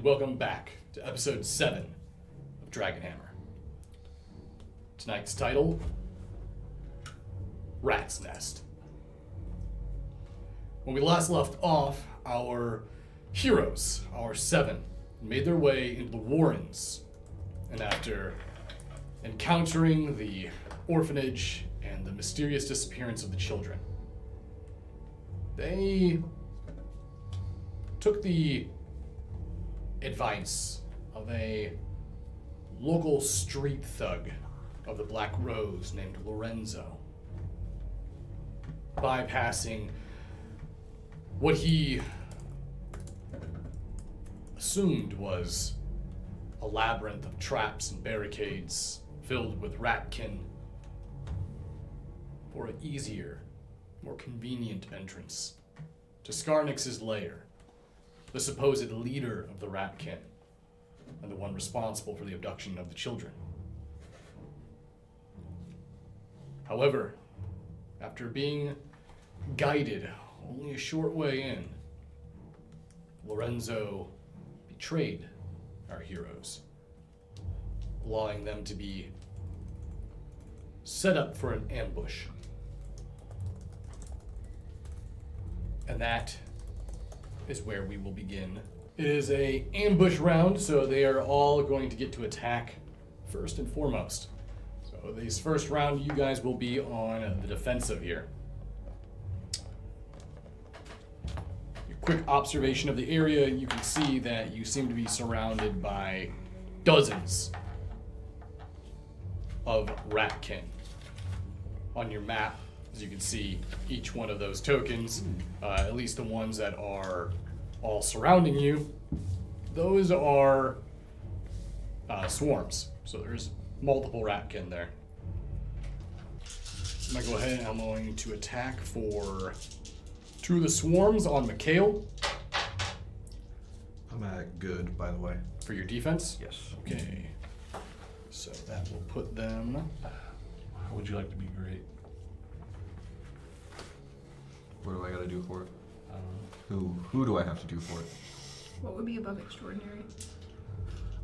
welcome back to episode 7 of Dragonhammer. Tonight's title, Rat's Nest. When we last left off, our heroes, our 7, made their way into the Warrens, and after encountering the orphanage and the mysterious disappearance of the children, they took the advice of a local street thug of the Black Rose named Lorenzo, bypassing what he assumed was a labyrinth of traps and barricades filled with ratkin for an easier, more convenient entrance to Skarnix's lair, the supposed leader of the ratkin and the one responsible for the abduction of the children. However, after being guided only a short way in, Lorenzo betrayed our heroes, allowing them to be set up for an ambush. And that is where we will begin. It is a ambush round, so they are all going to get to attack first and foremost. So this first round, you guys will be on the defensive here. Your quick observation of the area, you can see that you seem to be surrounded by dozens of ratkin. On your map, as you can see, each one of those tokens, at least the ones that are all surrounding you, those are swarms. So there's multiple ratkin there. I'm gonna go ahead and I'm going to attack for 2 of the swarms on Mikhail. I'm at good, by the way. For your defense? Yes. Okay. So that will put them... How would you like to be great? What do I gotta do for it? Who do I have to do for it? What would be above extraordinary?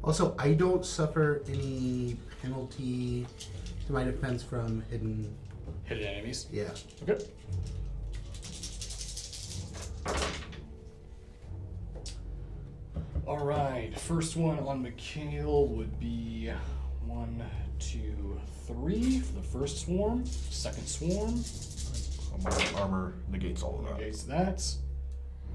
Also, I don't suffer any penalty to my defense from hidden. Hidden enemies? Yeah. Okay. Alright, first one on Mikhail would be 1, 2, 3 for the first swarm. Second swarm. My armor negates all of that. Negates that.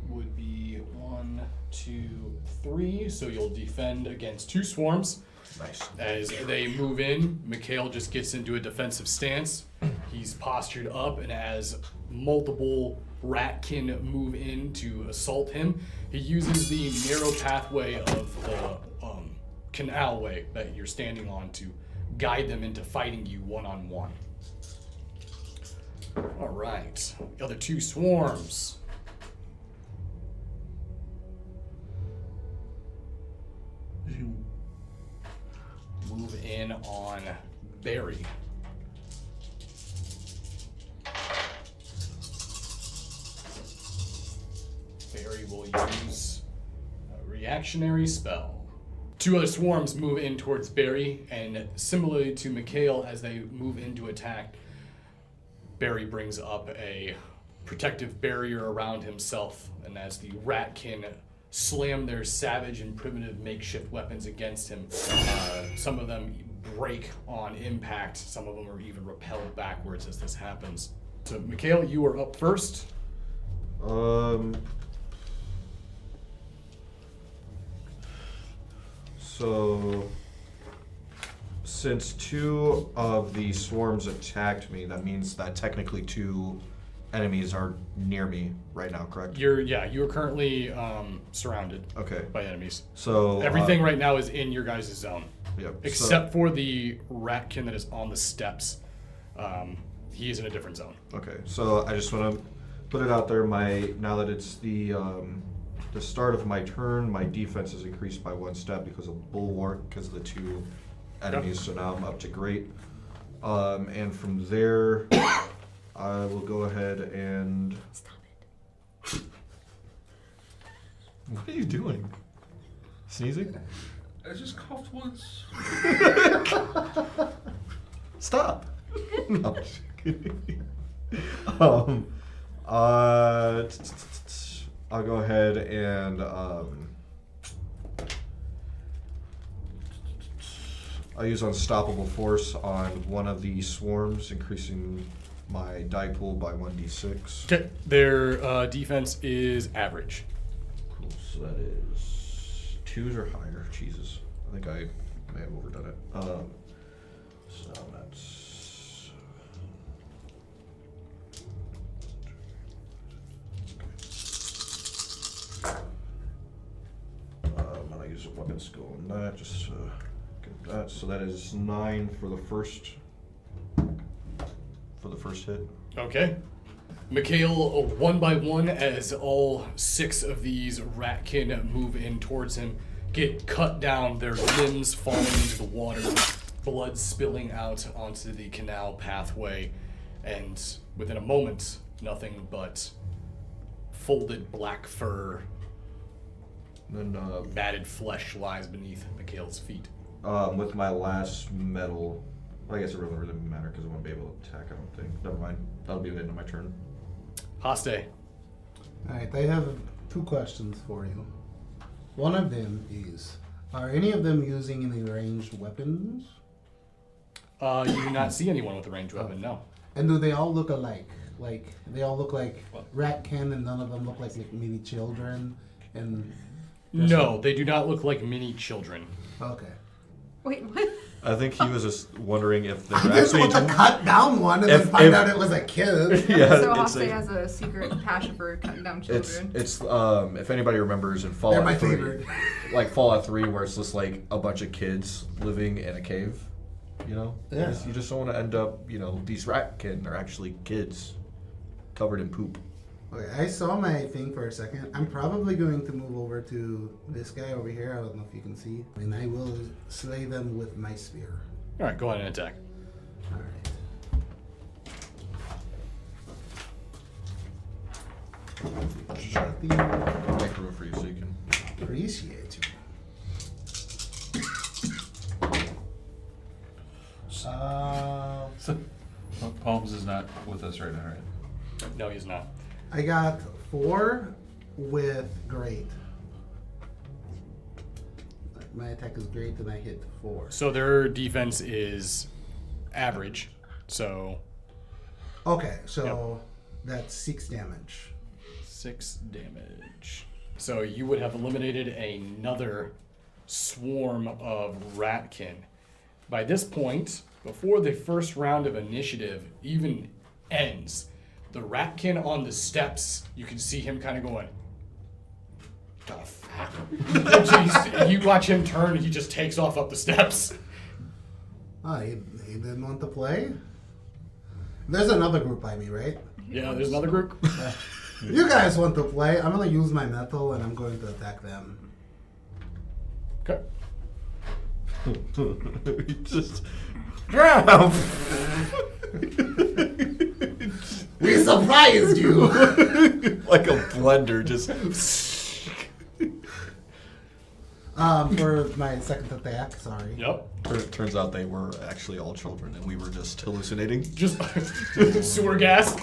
Would be 1, 2, 3. So you'll defend against 2 swarms. Nice. As they move in, Mikhail just gets into a defensive stance. He's postured up, and as multiple ratkin move in to assault him, he uses the narrow pathway of the canalway that you're standing on to guide them into fighting you one-on-one. All right, the other 2 swarms. Move in on Barry. Barry will use a reactionary spell. 2 other swarms move in towards Barry, and similarly to Mikhail, as they move in to attack, Barry brings up a protective barrier around himself, and as the ratkin slam their savage and primitive makeshift weapons against him, some of them break on impact, some of them are even repelled backwards as this happens. So Mikhail, you are up first. So since 2 of the swarms attacked me, that means that technically 2 enemies are near me right now, correct? You're currently surrounded Okay. by enemies. So Everything right now is in your guys' zone. Yep. Except for the ratkin that is on the steps. He is in a different zone. Okay, so I just want to put it out there. Now that it's the start of my turn, my defense is increased by 1 step because of bulwark, because of the 2 enemies. So now I'm up to great. And from there, I will go ahead and... Stop it. What are you doing? Sneezing? I just coughed once. Stop. No, I'm just kidding. I'll go ahead and I'll use Unstoppable Force on one of the swarms, increasing my die pool by 1d6. Okay. Their defense is average. Cool. So that is 2s or higher. Jesus, I think I may have overdone it. So that's when I use a weapon skill on that, just get that. So that is 9 for the first hit. Okay. Mikhail, one by one, as all 6 of these ratkin move in towards him, get cut down, their limbs falling into the water, blood spilling out onto the canal pathway, and within a moment, nothing but folded black fur, Then matted flesh lies beneath Mikhail's feet. with my last metal, I guess it doesn't really matter because I won't be able to attack, I don't think. Never mind. That'll be the end of my turn. Haste. Alright, I have 2 questions for you. One of them is, are any of them using any ranged weapons? You do not see anyone with a ranged weapon, no. And do they all look alike? Like, they all look like What? ratkin and none of them look like mini children? And No, they do not look like mini children. okay. Wait, what? I think he was just wondering if they're This actually. was a cut down one and then If- find if- out it was a kid. Yeah, So it's Hasse like- has a secret passion for cutting down It's children. if anybody remembers in They're Fallout my 3, favorite. like Fallout 3, where it's just like a bunch of kids living in a cave, you know? Yeah. You just don't want to end up, these ratkin are actually kids covered in poop. Okay, I saw my thing for a second. I'm probably going to move over to this guy over here. I don't know if you can see. And I will slay them with my spear. Alright, go ahead and attack. Alright. Make room for you so you can. Appreciate you. So, Holmes is not with us right now, right? No, he's not. I got 4 with great. My attack is great and I hit 4. So their defense is average. So Okay, so that's 6 damage. 6 damage. So you would have eliminated another swarm of ratkin. By this point, before the first round of initiative even ends, the ratkin on the steps, you can see him kind of going, "The fuck?" You watch him turn, he just takes off up the steps. Oh, he didn't want to play? There's another group by me, right? Yeah, there's another group. You guys want to play? I'm gonna use my metal and I'm going to attack them. Okay. Just. We surprised you! Like a blender, just. For my second attack, sorry. Yep. Turns out they were actually all children and we were just hallucinating. Just sewer gas.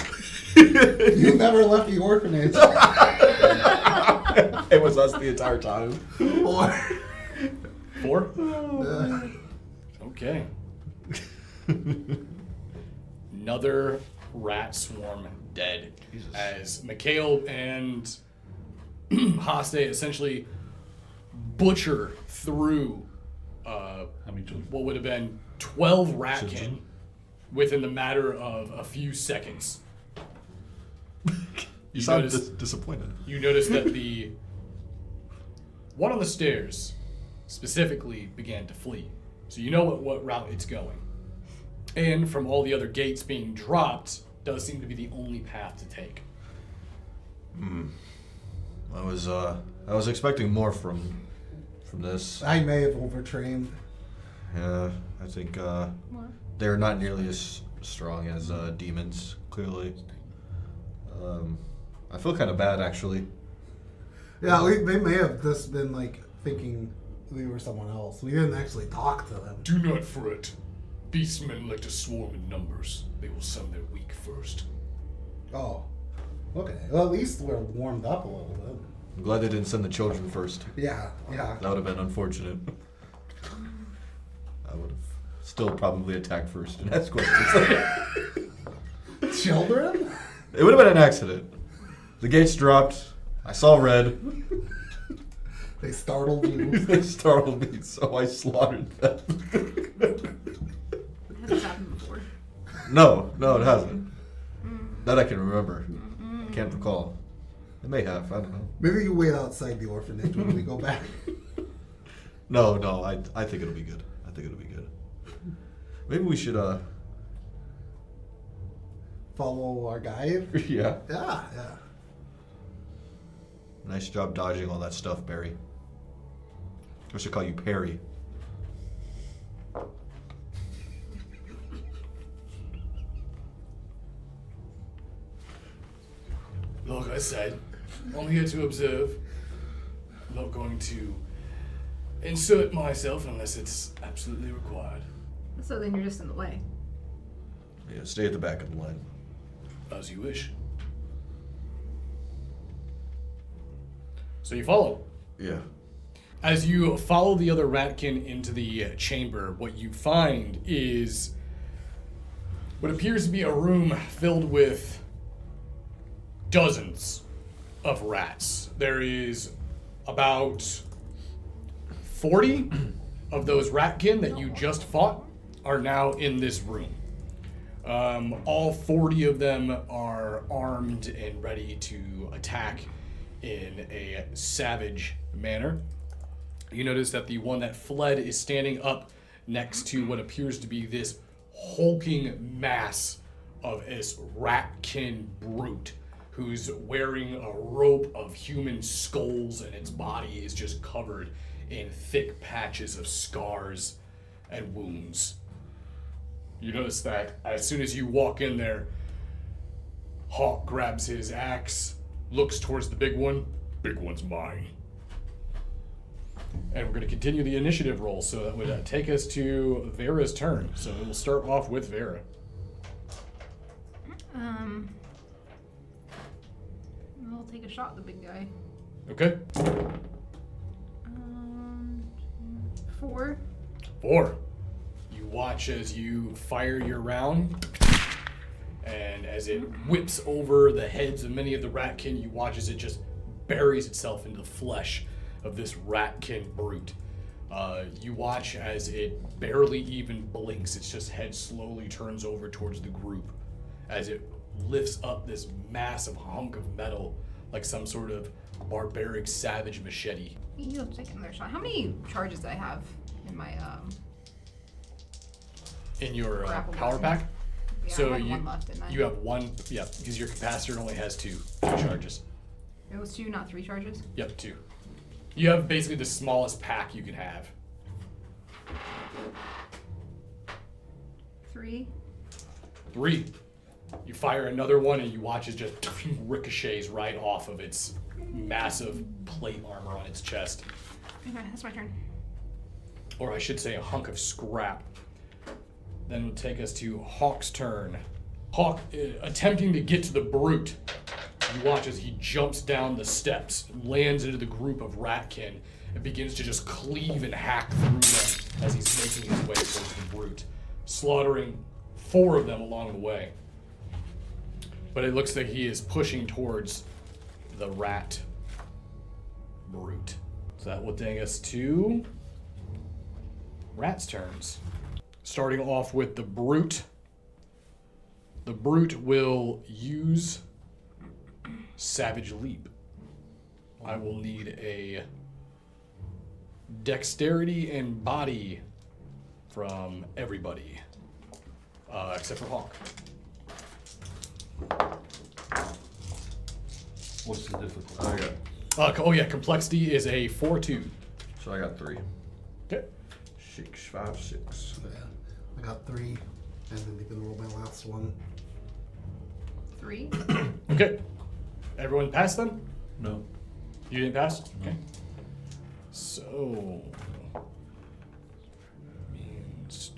You never left the orphanage. It was us the entire time. Or 4? Okay. Another rat swarm dead. Jesus. As Mikhail and Haste essentially butcher through How many children? what would have been 12 ratkin Children. within the matter of a few seconds. You sound notice- disappointed. You notice that the one on the stairs specifically began to flee. So you know what route it's going. And from all the other gates being dropped, does seem to be the only path to take. I was expecting more from this. I may have overtrained. Yeah, I think they're not nearly as strong as demons. Clearly, I feel kind of bad actually. Yeah, they may have just been like thinking we were someone else. We didn't actually talk to them. Do not fret. Beastmen like to swarm in numbers. They will summon their weak first. Oh, okay. Well, at least we're warmed up a little bit. I'm glad they didn't send the children first. Yeah, yeah. That would have been unfortunate. I would have still probably attacked first and asked questions. Children? It would have been an accident. The gates dropped. I saw red. They startled you. They startled me, so I slaughtered them. Has this happened before? No, it hasn't. That I can remember. I can't recall. It may have. I don't know. Maybe you wait outside the orphanage when we go back. No. I think it'll be good. Maybe we should. Follow our guide. Yeah. Yeah. Nice job dodging all that stuff, Barry. I should call you Perry. Like I said, I'm here to observe. I'm not going to insert myself unless it's absolutely required. So then you're just in the way. Yeah, stay at the back of the line. As you wish. So you follow. Yeah. As you follow the other ratkin into the chamber, what you find is what appears to be a room filled with dozens of rats. There is about 40 of those ratkin that you just fought are now in this room. All 40 of them are armed and ready to attack in a savage manner. You notice that the one that fled is standing up next to what appears to be this hulking mass of this ratkin brute who's wearing a robe of human skulls, and its body is just covered in thick patches of scars and wounds. You notice that as soon as you walk in there, Hawk grabs his axe, looks towards the big one. Big one's mine. And we're going to continue the initiative roll, so that would take us to Vera's turn. So we'll start off with Vera. We'll take a shot at the big guy. Okay. 4. 4. You watch as you fire your round, and as it whips over the heads of many of the ratkin, you watch as it just buries itself into the flesh of this ratkin brute. You watch as it barely even blinks. Its just head slowly turns over towards the group as it lifts up this massive hunk of metal like some sort of barbaric savage machete. You'll take another shot. How many charges do I have in my In your grapple power weapon? pack? Yeah, So I had you, one left, didn't I? you have one, yeah, because your capacitor only has two charges. It was 2, not 3 charges? Yep, 2. You have basically the smallest pack you can have. 3. 3. You fire another one and you watch it just ricochets right off of its massive plate armor on its chest. Okay, that's my turn. Or I should say a hunk of scrap. Then will take us to Hawk's turn. Hawk, attempting to get to the brute, you watch as he jumps down the steps, lands into the group of ratkin, and begins to just cleave and hack through them as he's making his way towards the brute, slaughtering 4 of them along the way. But it looks like he is pushing towards the rat brute. So that will take us to rats' turns. Starting off with the brute. The brute will use Savage Leap. I will need a dexterity and body from everybody, except for Hawk. What's the difficulty? I got. Complexity is a 4-2. So I got 3. Okay. 6, 5, 6. Yeah, I got 3, and then you can roll my last one. 3. Okay. Everyone passed them? No. You didn't pass? Okay. So means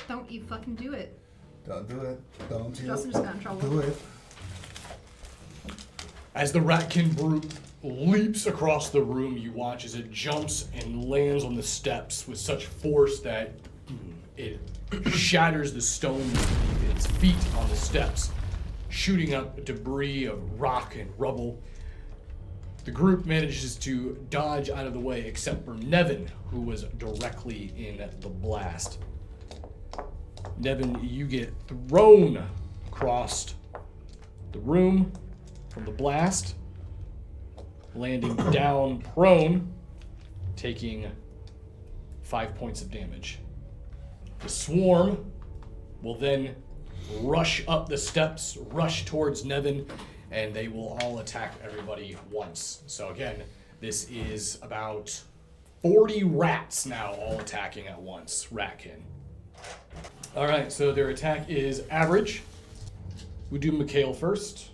Don't you fucking do it. Don't do it. Don't you Justin just got in trouble. do it. as the ratkin brute leaps across the room, you watch as it jumps and lands on the steps with such force that it shatters the stone beneath its feet on the steps, shooting up debris of rock and rubble. The group manages to dodge out of the way except for Nevin, who was directly in the blast. Nevin, you get thrown across the room from the blast, landing down prone, taking 5 points of damage. The swarm will then rush up the steps, rush towards Nevin, and they will all attack everybody once. So again, this is about 40 rats now all attacking at once, ratkin. All right, so their attack is average. We do Mikhail first.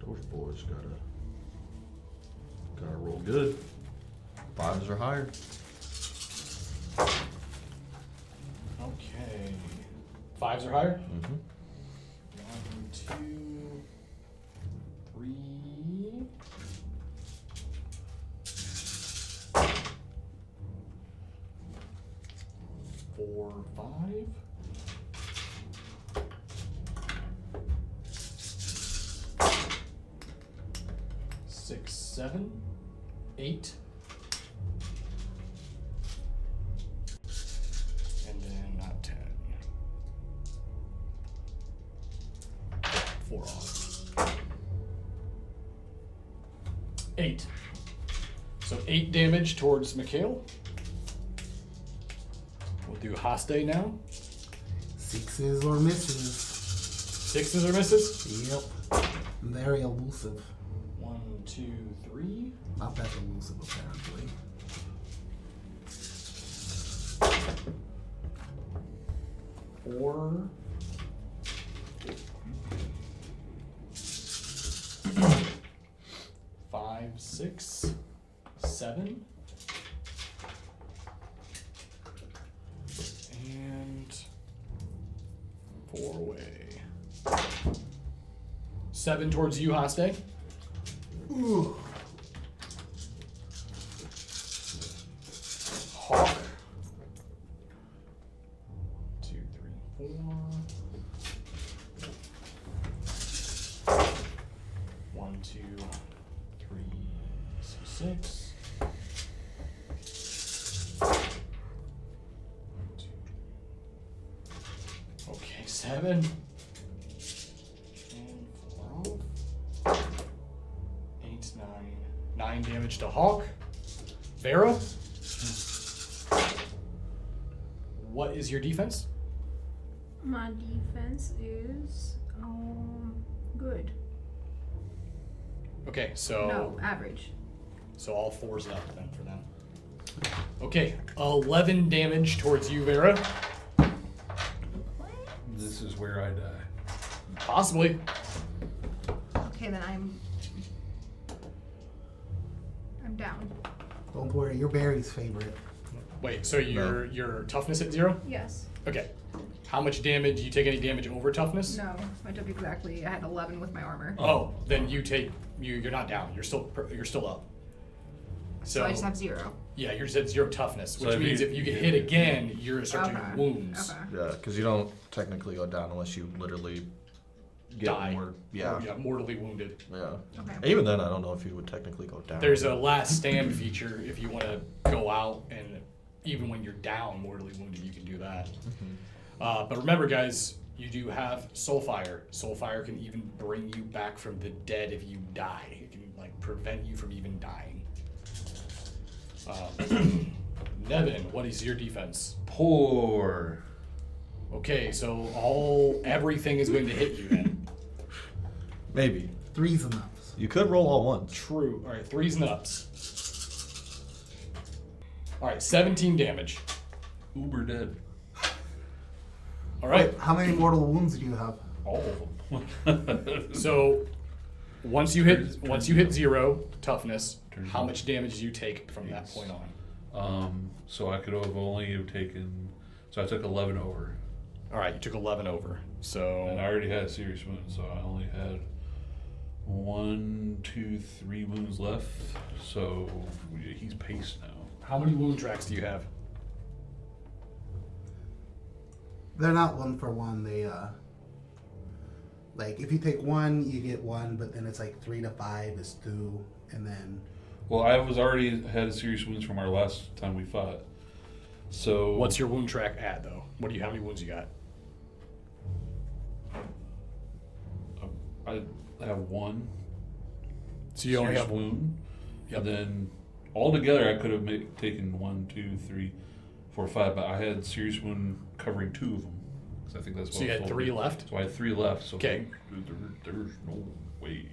Those boys gotta roll good. 5s or higher. Okay. 5s or higher? Mm-hmm. 1, 2, 3. 4, 5. 6, 7, 8. And then not 10. 4 off. 8. So 8 damage towards Mikhail. We'll do Haste now. 6s or misses. 6s or misses? Yep. Very elusive. 1, 2, 3. Not that elusive, apparently. Four. 5, 6, 7. And 4 away. 7 towards you, Haste. Ooh. Hawk. 2, 3, 4. 1, 2, 3, 6. 2. Okay, 7. And 4 off. 8, 9. 9 damage to Hawk. Vera? What is your defense? My defense is good. Okay, so No, average. so all 4s up then for them. Okay, 11 damage towards you, Vera. This is where I die. Possibly. Okay, then I'm down. Don't worry, you're Barry's favorite. Wait, so your toughness at 0? Yes. Okay. How much damage? Do you take any damage over toughness? No, I took exactly. I had 11 with my armor. Oh, then you're not down. You're still up. So I just have 0. Yeah, you're just at 0 toughness, So which if means you- if you get hit again, you're starting Okay. wounds. Okay. Yeah, because you don't technically go down unless you literally get Die. more. Yeah. Yeah, mortally wounded. Yeah. Okay. Even then, I don't know if you would technically go down. There's a last stand feature if you want to go out and even when you're down mortally wounded, you can do that. But remember, guys, you do have Soulfire. Soulfire can even bring you back from the dead if you die. It can prevent you from even dying. Nevin, what is your defense? Poor. Okay, so everything is going to hit you then. Maybe. 3's enough. You could roll all ones. True. All right, 3s and ups. All right, 17 damage. Uber dead. All right. How many mortal wounds do you have? All of them. So once you hit 0 toughness, how much damage do you take from that point on? So I could have only taken. So I took 11 over, All right, you took 11 over. and So I already had a serious wound, so I only had 1, 2, 3 wounds left. So he's paced now. how many wound tracks do you have? They're not 1 for 1. They like if you take 1, you get 1, but then it's like 3 to 5 is 2, and then Well, I was already had serious wounds from our last time we fought. So What's your wound track at though? How many wounds you got? I have 1. So you only serious have wound. Yep. And then altogether, I could have taken 1, 2, 3, 4, 5, but I had serious wound covering 2 of them. 'Cause I think that's what So you I was had told 3 you. left? So I had 3 left. So Okay. there's no way.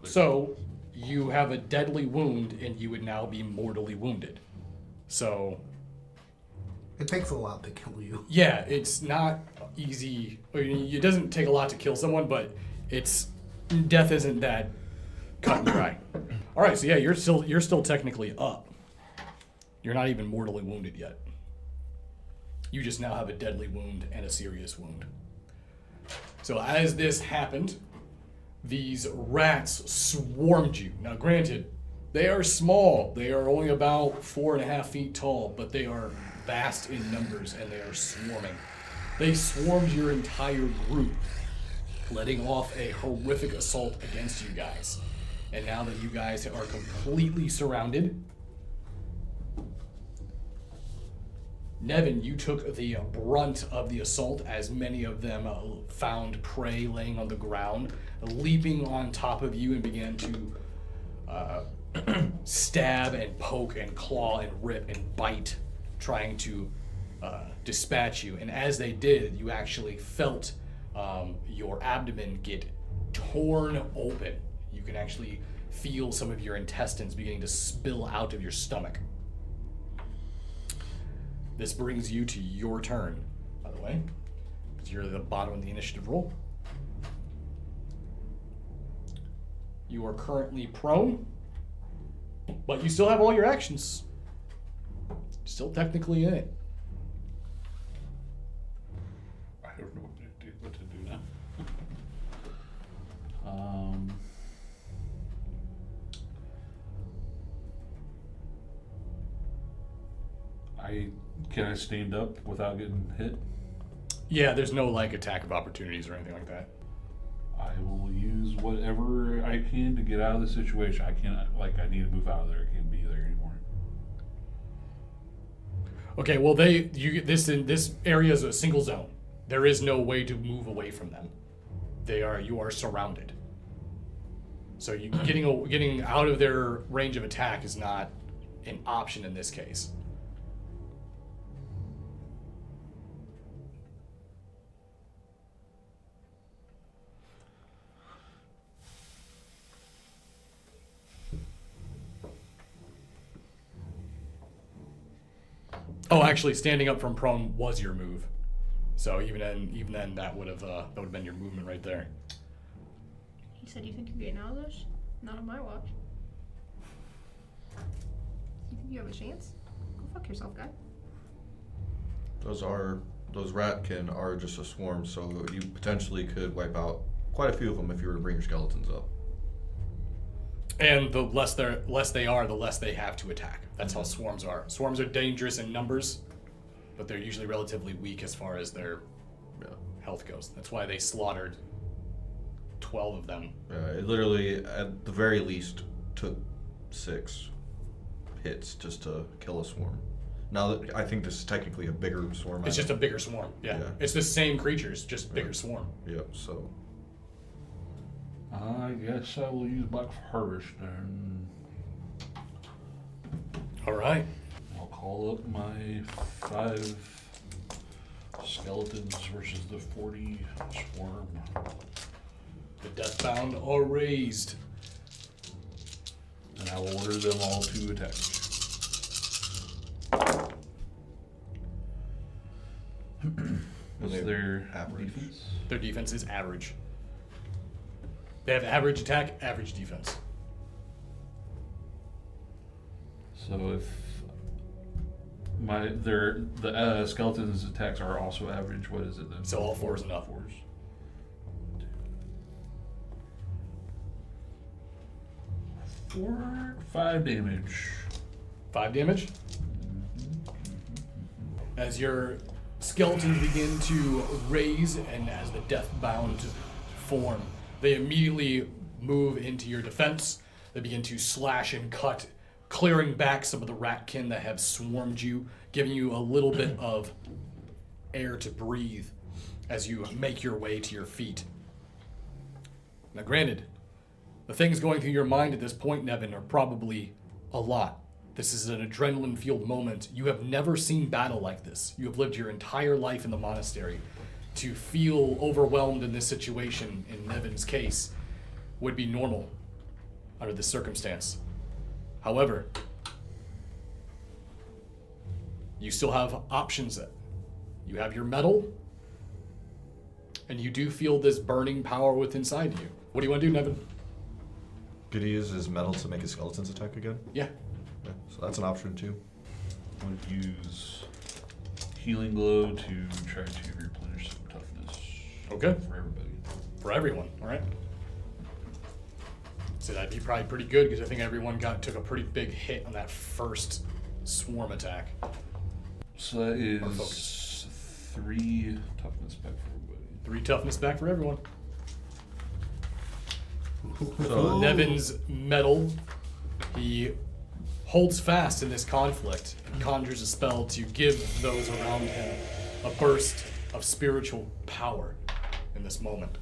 So you have a deadly wound and you would now be mortally wounded. So it takes a lot to kill you. yeah, it's not easy. It doesn't take a lot to kill someone, but death isn't that cut and dry. All right, so yeah, you're still technically up. You're not even mortally wounded yet. You just now have a deadly wound and a serious wound. So as this happened, these rats swarmed you. Now, granted, they are small. They are only about 4.5 feet tall, but they are vast in numbers and they are swarming. They swarmed your entire group, letting off a horrific assault against you guys. And now that you guys are completely surrounded, Nevin, you took the brunt of the assault as many of them found prey laying on the ground, leaping on top of you and began to stab and poke and claw and rip and bite, trying to dispatch you. And as they did, you actually felt your abdomen get torn open. You can actually feel some of your intestines beginning to spill out of your stomach. This brings you to your turn, by the way, because you're at the bottom of the initiative roll. You are currently prone, but you still have all your actions. Still technically in it. I don't know what to do now. Can I stand up without getting hit? Yeah, there's no attack of opportunities or anything like that. I will use whatever I can to get out of the situation. I can't, I need to move out of there. I can't be there anymore. Okay, well this area is a single zone. There is no way to move away from them. You are surrounded. So getting out of their range of attack is not an option in this case. Oh, actually, standing up from prone was your move. So even then, that would have been your movement right there. He said, "You think you're getting out of this? Not on my watch. You think you have a chance? Go fuck yourself, guy." Those ratkin are just a swarm, so you potentially could wipe out quite a few of them if you were to bring your skeletons up. And the less they are, the less they have to attack. That's how swarms are. Swarms are dangerous in numbers, but they're usually relatively weak as far as their health goes. That's why they slaughtered 12 of them. It literally, at the very least, took 6 hits just to kill a swarm. Now, I think this is technically a bigger swarm. It's just a bigger swarm. Yeah. It's the same creatures, just bigger swarm. Yep, so. I guess I will use Black Harvest then. All right. I'll call up my 5 skeletons versus the 40 swarm. The Deathbound are raised. And I will order them all to attack. What's They're their average. defense? Their defense is average. They have average attack, average defense. So if the skeleton's attacks are also average, what is it then? So all fours and up. Fours. 5 damage. 5 damage. As your skeletons begin to raise and as the death-bound form, they immediately move into your defense. They begin to slash and cut, clearing back some of the ratkin that have swarmed you, giving you a little bit of air to breathe as you make your way to your feet. Now granted, the things going through your mind at this point, Nevin, are probably a lot. This is an adrenaline-fueled moment. You have never seen battle like this. You have lived your entire life in the monastery. To feel overwhelmed in this situation, in Nevin's case, would be normal under this circumstance. However, you still have options. You have your metal, and you do feel this burning power within inside you. What do you want to do, Nevin? Could he use his metal to make his skeletons attack again? Yeah. Yeah, so that's an option too. I would use healing glow to try to replenish some toughness. Okay. For everybody. For everyone, all right? So that'd be probably pretty good because I think everyone took a pretty big hit on that first swarm attack. So that Or is focus. 3 toughness back for everybody. 3 toughness back for everyone. So Nevin's metal, he holds fast in this conflict and conjures a spell to give those around him a burst of spiritual power in this moment.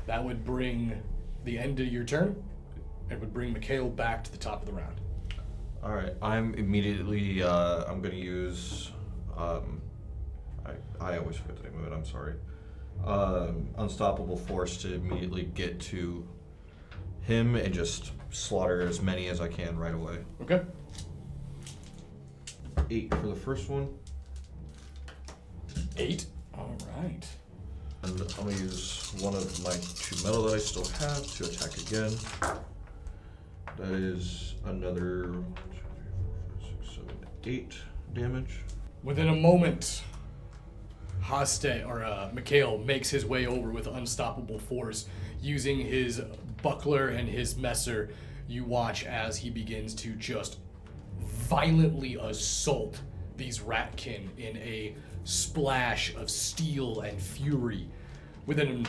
That would bring the end of your turn and would bring Mikhail back to the top of the round. all right, I'm immediately. I'm gonna use. I always forget the name of it. I'm sorry. Unstoppable force to immediately get to him and just slaughter as many as I can right away. Okay. 8 for the first one, 8. All right. and I'm gonna use one of my 2 metal that I still have to attack again. That is another 1, 2, 3, 4, 5, 6, 7, 8 damage. Within a moment, Mikhail makes his way over with unstoppable force. Using his buckler and his messer, you watch as he begins to just violently assault these ratkin in a splash of steel and fury. Within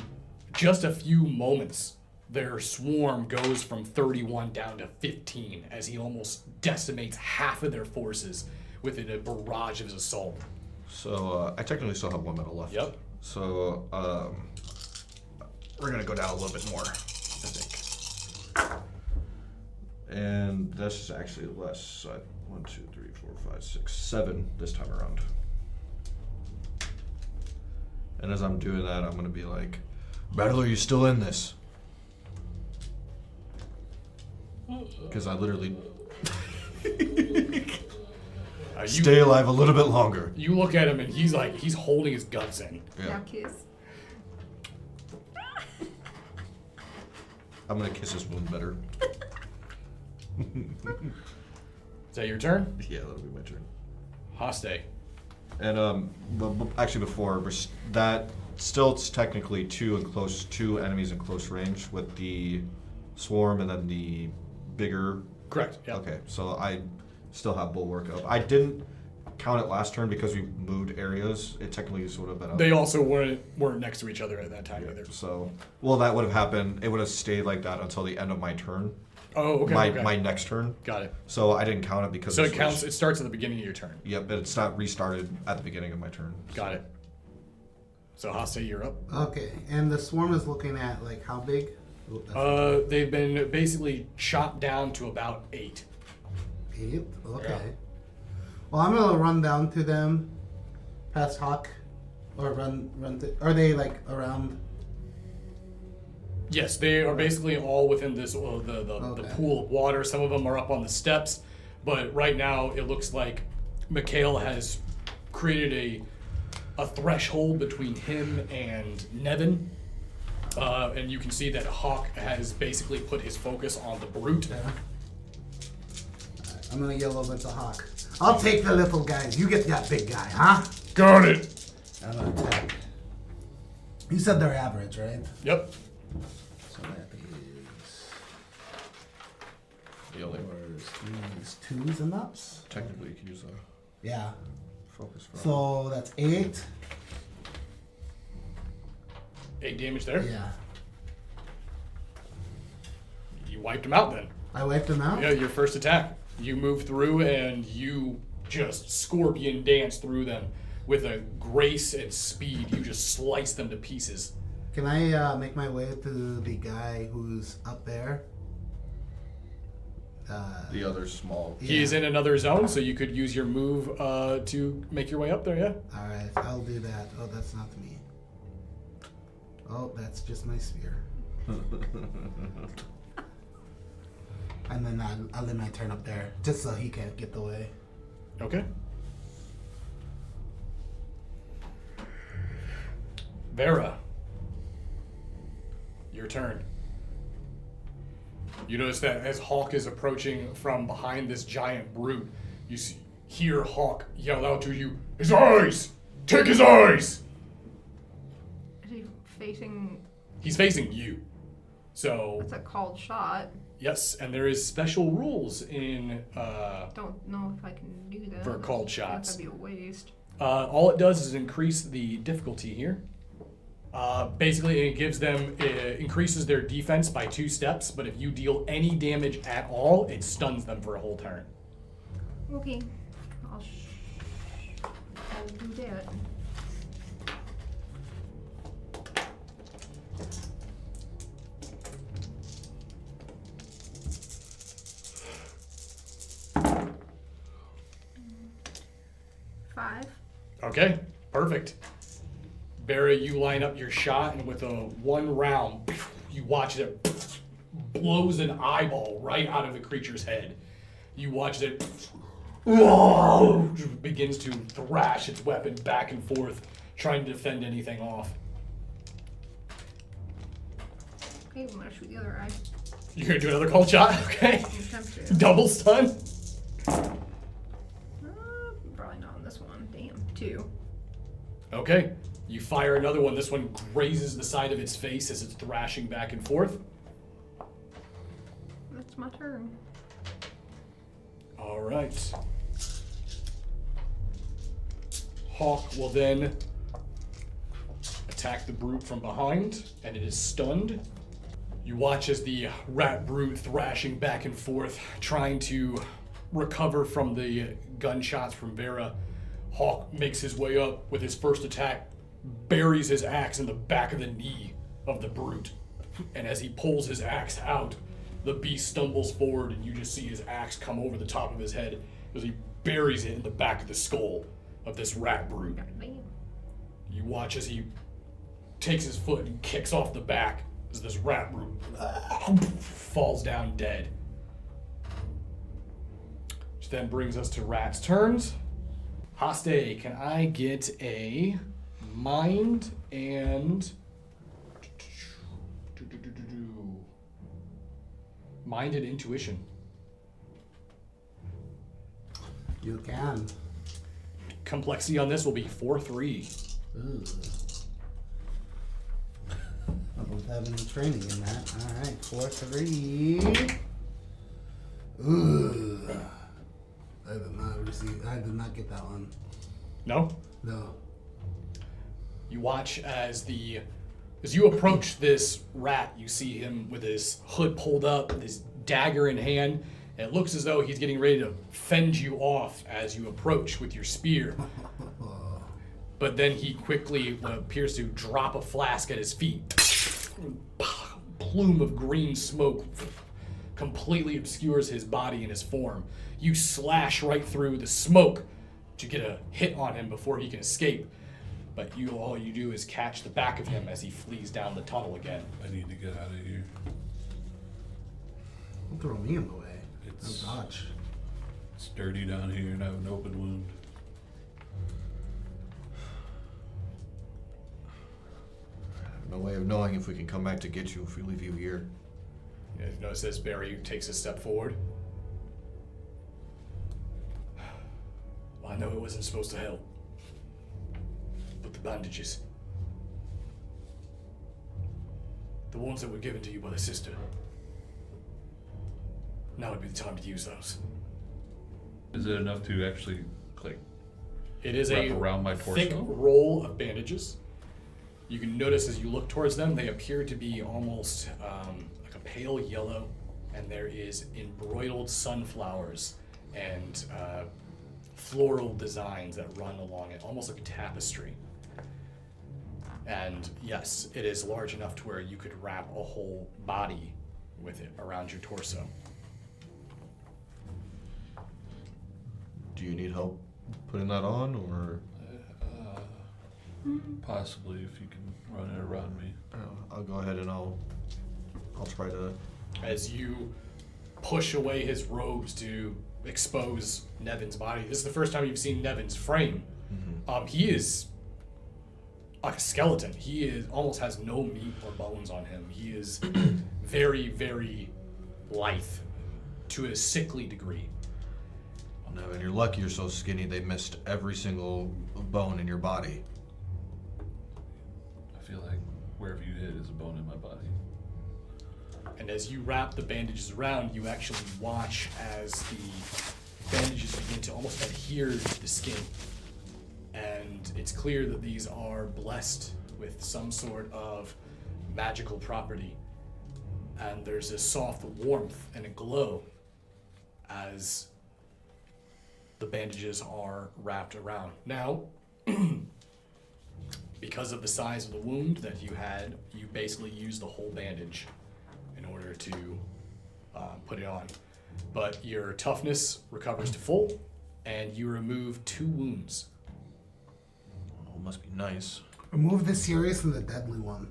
just a few moments, their swarm goes from 31 down to 15 as he almost decimates half of their forces within a barrage of his assault. So I technically still have 1 metal left. Yep. So we're gonna go down a little bit more, I think. And this is actually less. 1, 2, 3, 4, 5, 6, 7 this time around. And as I'm doing that, I'm gonna be like, "Battle, are you still in this?" Because I literally stay alive a little bit longer. You look at him and he's holding his guts in. Yeah. Now kiss. I'm gonna kiss this wound better. Is that your turn? Yeah, that'll be my turn. Haste. And actually before that, still it's technically 2 enemies in close range with the swarm and then the bigger. Correct. Yeah. Okay, so I still have bulwark up. I didn't count it last turn because we moved areas. It technically sort of been up. They also weren't next to each other at that time either. So, well, that would have happened. It would have stayed like that until the end of my turn. Oh, okay. Okay. My next turn. Got it. So I didn't count it because. So this it counts. was- It starts at the beginning of your turn. Yep, but it's not restarted at the beginning of my turn. Got it. So Haste, you're up. Okay, and the swarm is looking at like how big? They've been basically chopped down to about 8. 8? Okay. Yeah. Well, I'm gonna run down to them, past Hawk, or run to. Are they like around? Yes, they are basically all within this the Okay. pool of water. Some of them are up on the steps, but right now it looks like Mikhail has created a threshold between him and Nevin. And you can see that Hawk has basically put his focus on the brute. Yeah. Alright, I'm gonna yell over to Hawk. I'll take the little guys. You get that big guy, huh? Got it. I'm gonna attack. You said they're average, right? Yep. So that is The only fours, threes, twos, and ups. technically you could use a Yeah. focus for. So that's 8. 8 damage there. Yeah. You wiped him out then. I wiped him out? Yeah, your first attack. You move through and you just scorpion dance through them with a grace and speed. You just slice them to pieces. Can I make my way to the guy who's up there? The other small. He is in another zone, so you could use your move to make your way up there, yeah? Alright, I'll do that. Oh, that's not me. Oh, that's just my spear. And then I'll let my turn up there, just so he can't get the way. Okay. Vera. Your turn. You notice that as Hawk is approaching from behind this giant brute, you hear Hawk yell out to you, "His eyes! Take his eyes!" Is he facing? He's facing you. So, That's a called shot. yes, and there is special rules in Don't know if I can do that. For called I think shots. That'd be a waste. all it does is increase the difficulty here. Basically, it gives them, increases their defense by 2 steps, but if you deal any damage at all, it stuns them for a whole turn. Okay. I'll do that. Five. Okay, perfect. Barry, you line up your shot, and with a 1 round, you watch it blows an eyeball right out of the creature's head. You watch it begins to thrash its weapon back and forth, trying to defend anything off. Okay, I'm gonna shoot the other eye. You're gonna do another cold shot, okay? I'm tempted. Double stun. Probably not on this one. Damn. 2. Okay, you fire another one. This one grazes the side of its face as it's thrashing back and forth. That's my turn. All right. Hawk will then attack the brute from behind, and it is stunned. You watch as the rat brute thrashing back and forth, trying to recover from the gunshots from Vera. Hawk makes his way up with his first attack, buries his axe in the back of the knee of the brute. And as he pulls his axe out, the beast stumbles forward, and you just see his axe come over the top of his head as he buries it in the back of the skull of this rat brute. Damn. You watch as he takes his foot and kicks off the back as this rat brute falls down dead. Which then brings us to Rat's turns. Haste, can I get a mind and mind and intuition? You can. Complexity on this will be 4-3. Ooh. I don't have any training in that. Alright, 4-3. Ooh. I did not get that one. No? No. You watch as you approach this rat, you see him with his hood pulled up, with his dagger in hand, and it looks as though he's getting ready to fend you off as you approach with your spear. But then he quickly appears to drop a flask at his feet. Plume of green smoke completely obscures his body and his form. You slash right through the smoke to get a hit on him before he can escape. But all you do is catch the back of him as he flees down the tunnel again. I need to get out of here. Don't throw me in the way. It's- I'll dodge. It's dirty down here and I have an open wound. No way of knowing if we can come back to get you if we leave you here. You notice as Barry takes a step forward. Well, I know it wasn't supposed to help. But the bandages. The ones that were given to you by the sister. Now would be the time to use those. Is it enough to actually, like, It is wrap a around my thick torso? roll of bandages. You can notice as you look towards them, they appear to be almost like a pale yellow, and there is embroidered sunflowers and floral designs that run along it, almost like a tapestry. And yes, it is large enough to where you could wrap a whole body with it around your torso. Do you need help putting that on, or Possibly, if you can run it around me. I'll go ahead and I'll try to. As you push away his robes to expose Nevin's body. This is the first time you've seen Nevin's frame. He is like a skeleton. He is almost has no meat or bones on him. He is very, very lithe to a sickly degree. No, and you're lucky you're so skinny they missed every single bone in your body. I feel like wherever you hit is a bone in my body. And as you wrap the bandages around, you actually watch as the bandages begin to almost adhere to the skin. And it's clear that these are blessed with some sort of magical property. And there's a soft warmth and a glow as the bandages are wrapped around. Now, because of the size of the wound that you had, you basically used the whole bandage in order to put it on. But your toughness recovers to full, and you remove 2 wounds. Oh, must be nice. Remove the serious and the deadly one.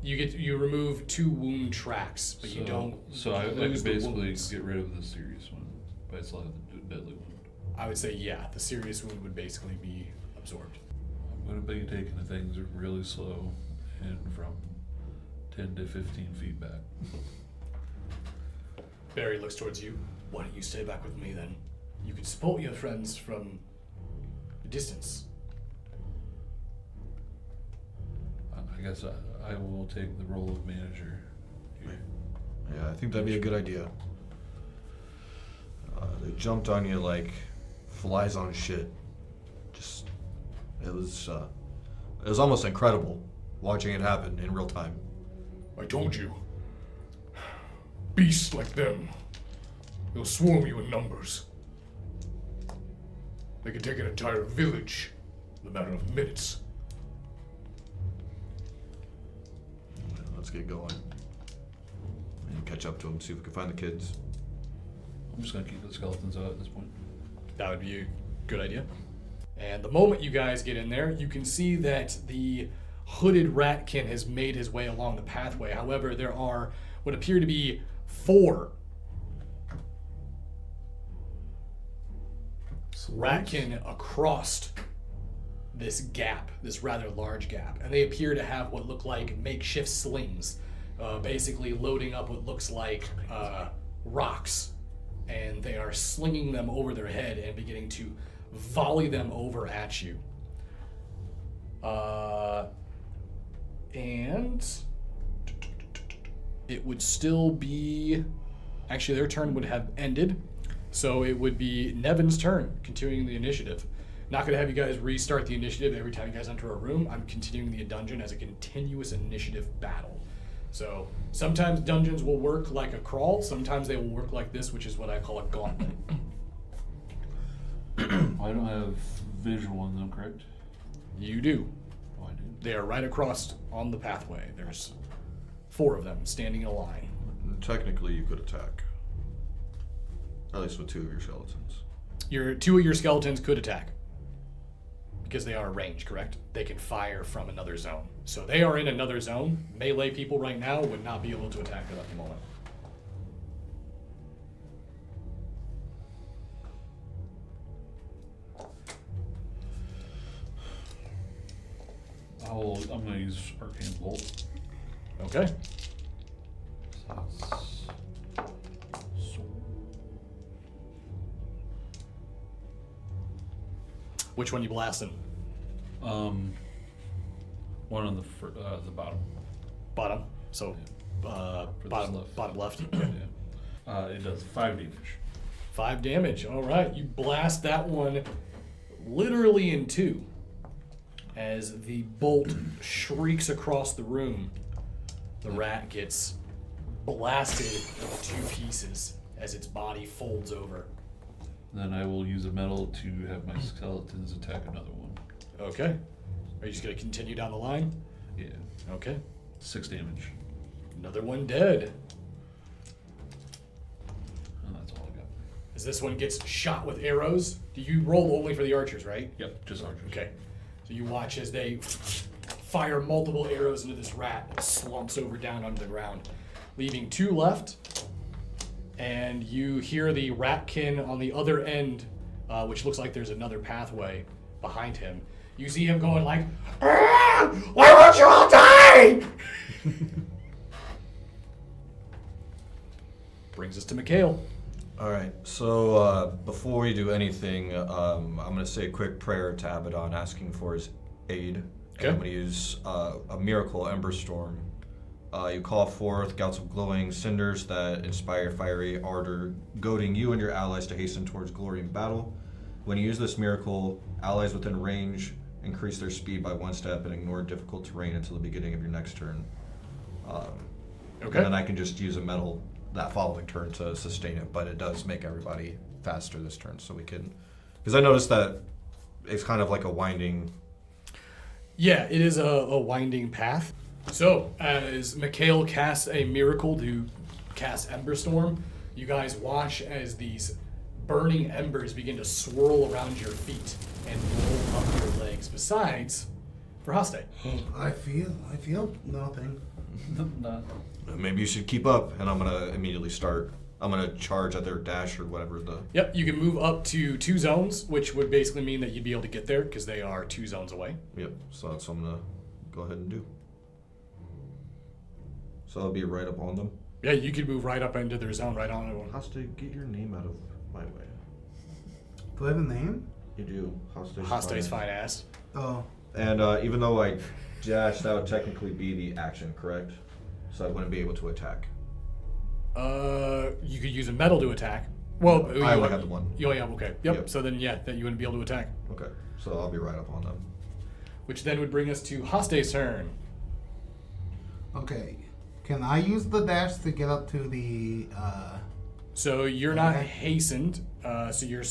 You remove 2 wound tracks, but you don't. So I lose could the basically wounds. get rid of the serious one, but I still have the deadly one. I would say yeah, the serious wound would basically be absorbed. I'm going to be taking the things really slow and from 10 to 15 feet back. Barry looks towards you. Why don't you stay back with me then? You can support your friends from a distance. I guess I will take the role of manager here. Yeah, I think that'd be a good idea. They jumped on you like flies on shit. Just, it was almost incredible watching it happen in real time. I told you. Beasts like them. They'll swarm you in numbers. They could take an entire village in a matter of minutes. Let's get going. And catch up to them, see if we can find the kids. I'm just going to keep the skeletons out at this point. That would be a good idea. And the moment you guys get in there, you can see that the hooded ratkin has made his way along the pathway. However, there are what appear to be 4 ratkin across this gap, this rather large gap. And they appear to have what look like makeshift slings, basically loading up what looks like rocks. And they are slinging them over their head and beginning to volley them over at you. And it would still be... Actually, their turn would have ended. So it would be Nevin's turn, continuing the initiative. Not going to have you guys restart the initiative every time you guys enter a room. I'm continuing the dungeon as a continuous initiative battle. So sometimes dungeons will work like a crawl. Sometimes they will work like this, which is what I call a gauntlet. I don't have visual on them, correct? You do. Oh, I do. They are right across on the pathway. There's 4 of them standing in a line. Technically, you could attack. At least with 2 of your skeletons. Your 2 of your skeletons could attack. Because they are ranged, correct? They can fire from another zone. So they are in another zone. Melee people right now would not be able to attack them at the moment. I'm gonna use Arcane Bolt. Okay. So Which one you blasting? one on the bottom. Bottom. So, For this bottom left. bottom left. Yeah. It does 5 damage. 5 damage. All right, you blast that one literally in two as the bolt shrieks across the room. The rat gets blasted into 2 pieces as its body folds over. Then I will use a metal to have my skeletons attack another one. Okay. Are you just going to continue down the line? Yeah. Okay. 6 damage. Another one dead. And that's all I got. As this one gets shot with arrows, do you roll only for the archers, right? Yep, just archers. Okay. So you watch as they fire multiple arrows into this rat that slumps over down onto the ground, leaving 2 left. And you hear the ratkin on the other end, which looks like there's another pathway behind him. You see him going like, "Ah! Why won't you all die?" Brings us to Mikhail. All right. So before we do anything, I'm going to say a quick prayer to Abaddon, asking for his aid. Okay. And I'm going to use a miracle ember storm. You call forth gouts of glowing cinders that inspire fiery ardor, goading you and your allies to hasten towards glory in battle. When you use this miracle, allies within range increase their speed by 1 step and ignore difficult terrain until the beginning of your next turn. Okay. And then I can just use a metal that following turn to sustain it, but it does make everybody faster this turn, so we can... Because I noticed that it's kind of like a winding... Yeah, it is a winding path. So, as Mikhail casts a miracle to cast Ember Storm, you guys watch as these burning embers begin to swirl around your feet and roll up your legs. Besides, for Haste. I feel nothing. Not. Maybe you should keep up, and I'm going to immediately start. I'm going to charge at their dash or whatever the... Yep, you can move up to 2 zones, which would basically mean that you'd be able to get there because they are 2 zones away. Yep, so that's what I'm going to go ahead and do. So I'll be right up on them. Yeah, you could move right up into their zone, right on it. Haste, get your name out of my way. Do I have a name? You do. Haste's fine ass. Oh. And even though I dash, that would technically be the action, correct? So I wouldn't be able to attack. You could use a metal to attack. Well, I only have the one. You only have, okay. Yep. Yep. So then, yeah, that you wouldn't be able to attack. Okay, so I'll be right up on them. Which then would bring us to Haste's turn. Okay. Can I use the dash to get up to the? So you're not Okay. hastened. So your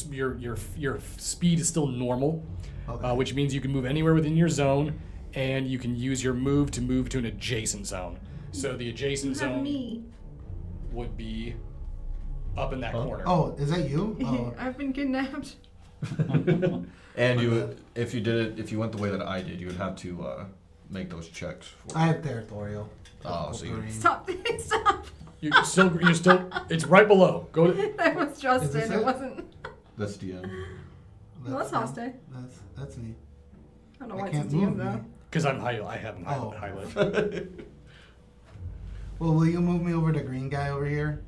speed is still normal, Okay. which means you can move anywhere within your zone, and you can use your move to an adjacent zone. So the adjacent You have zone me. would be up in that corner. Oh, is that you? Oh. I've been kidnapped. And you would, if you went the way that I did, you would have to make those checks. For I have territorial. Oh, so you- Terrain. Stop. Stop. You're still. It's right below. Go to. That was Justin. this It it? wasn't. That's DM. Well, that's Haste. That's me. I don't know I why it's can't a DM move though. me. Because I have him Oh. highlighted. Well, will you move me over to green guy over here?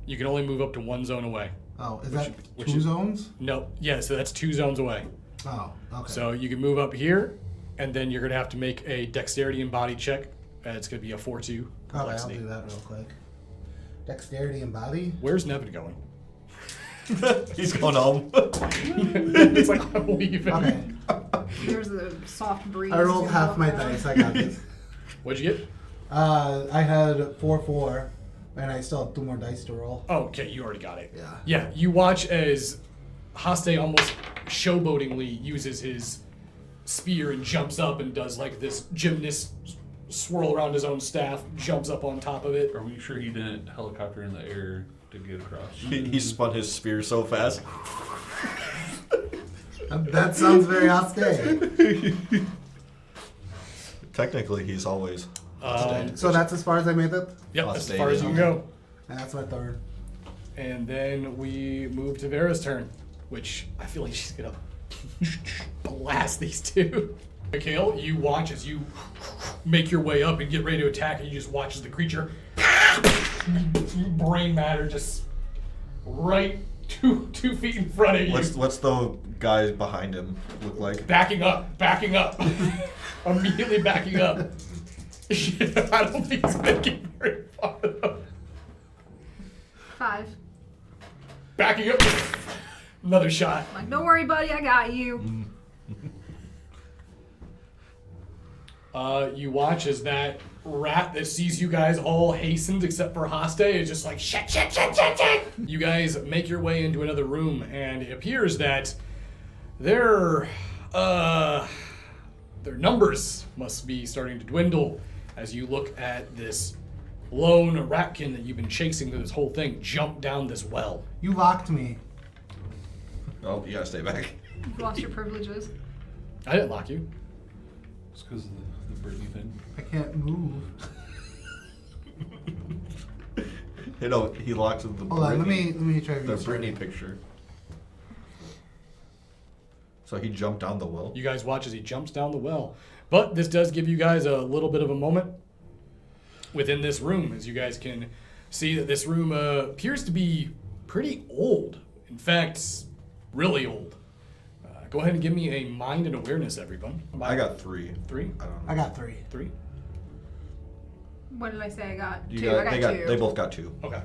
You can only move up to 1 zone away. Oh, is Which- that which 2 is- zones? No, yeah, so that's 2 zones away. Oh, okay. So you can move up here, and then you're going to have to make a dexterity and body check. It's going to be a 4-2 Okay, I'll complexity. do that real quick. Dexterity and body. Where's Nevin going? He's going home. It's like, I'm leaving. Okay. There's a soft breeze. I rolled half my dice. I got this. What'd you get? I had 4-4, and I still have 2 more dice to roll. Oh, okay, you already got it. Yeah. Yeah, you watch as Haste almost showboatingly uses his spear and jumps up and does like this gymnast swirl around his own staff, jumps up on top of it. Are we sure he didn't helicopter in the air to get across? He spun his spear so fast. That sounds very hostile. Technically, he's always. So that's as far as I made it? Yep, I'll that's as stay far as you can down. go. And that's my third. And then we move to Vera's turn, which I feel like she's gonna blast these 2. Mikhail, you watch as you make your way up and get ready to attack, and you just watch as the creature, brain matter, just right two feet in front of you. What's the guy behind him look like? Backing up. Immediately backing up. I don't think he's making very far enough. 5. Backing up. Another shot. Like, don't worry, buddy, I got you. You watch as that rat that sees you guys all hastened except for Haste is just like shit. You guys make your way into another room, and it appears that their numbers must be starting to dwindle as you look at this lone ratkin that you've been chasing through this whole thing jump down this well. You locked me. Oh, you gotta stay back. You've lost your privileges. I didn't lock you. It's because of the Brittany thing. I can't move. You know, he locks with the Hold on, let Britney, me try the restarting. Britney picture. So he jumped down the well. You guys watch as he jumps down the well. But this does give you guys a little bit of a moment within this room, as you guys can see that this room appears to be pretty old. In fact, really old. Go ahead and give me a mind and awareness, everyone. I got 3. 3? I don't know. I got 3. 3? What did I say? I got You 2. got, I got 2. they both got 2. Okay.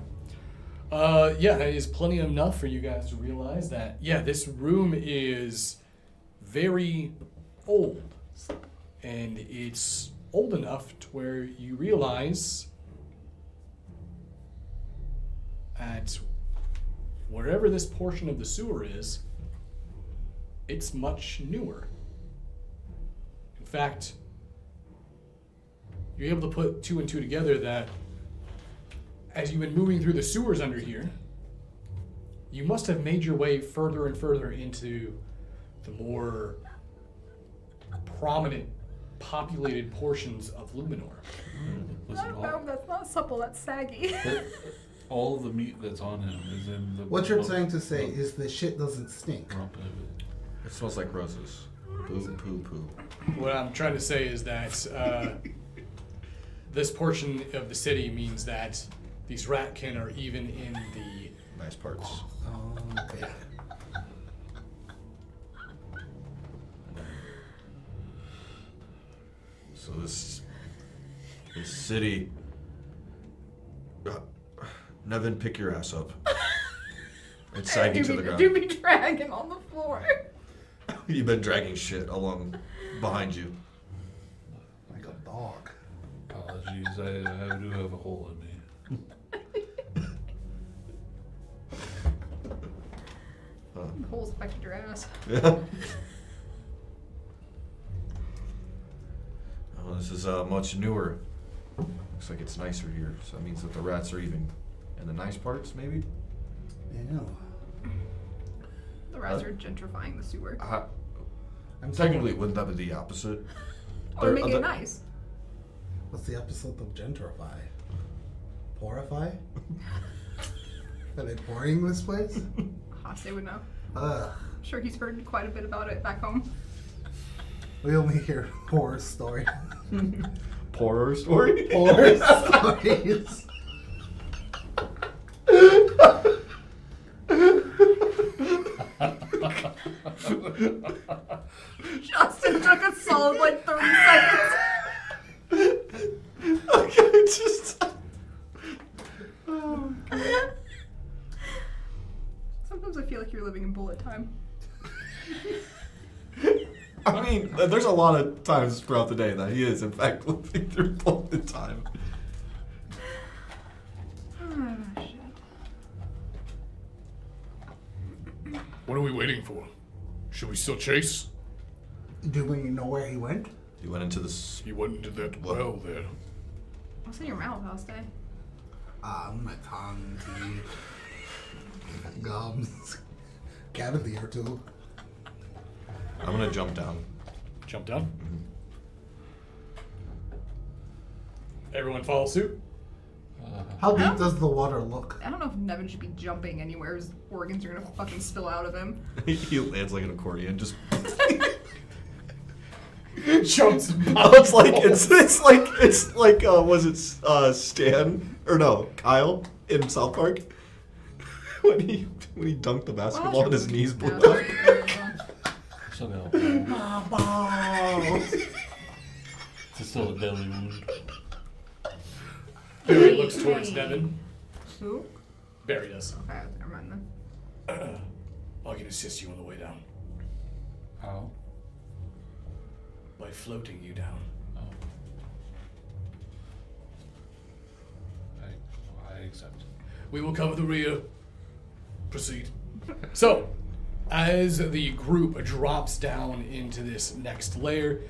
Yeah, that is plenty enough for you guys to realize that, yeah, this room is very old. And it's old enough to where you realize that wherever this portion of the sewer is, it's much newer. In fact, you're able to put 2 and 2 together that as you've been moving through the sewers under here, you must have made your way further and further into the more prominent, populated portions of Luminor. Listen, that's not supple, that's saggy. all the meat that's on him is in the. What you're trying to say is the shit doesn't stink. rump of it. It smells like roses. Poo, poo, poo. What I'm trying to say is that this portion of the city means that these ratkin are even in the Nice parts. Oh, okay. So this city. Nevin, pick your ass up. It's sagging to the ground. Do be dragging on the floor. You've been dragging shit along behind you. Like a dog. Apologies, I do have a hole in me. The holes affected your ass. Yeah. Oh, this is much newer. Looks like it's nicer here. So that means that the rats are even in the nice parts, maybe? Yeah. The rats are gentrifying the sewer. I'm Technically, wouldn't that be the opposite? Or They're- making they're- it nice. What's the opposite of gentrify? Porify? Are they pouring this place? Hase would know. Ugh. I'm sure he's heard quite a bit about it back home. We only hear horror stories. Horror story? Horror stories. Justin took a solid like 30 seconds. Okay, just. Oh, God. Sometimes I feel like you're living in bullet time. I mean, there's a lot of times throughout the day that he is, in fact, living through bullet time. Oh, shit. What are we waiting for? Should we still chase? Do we know where he went? He went into this. He went into that well there. What's in your mouth, Hase? My tongue, teeth, gums, cavity or two. I'm gonna jump down. Jump down. Everyone follow suit. How deep does the water look? I don't know if Nevin should be jumping anywhere. His organs are gonna fucking spill out of him. He lands like an accordion, just. Jumps. Oh, it's like was it Stan or no Kyle in South Park when he dunked the basketball and his knees blew up. Still got it's still a deadly wound. Barry looks towards Devin. Who? Barry does. Okay, never mind then. I can assist you on the way down How? by floating you down. Oh. I accept. We will cover the rear. Proceed. So, as the group drops down into this next layer,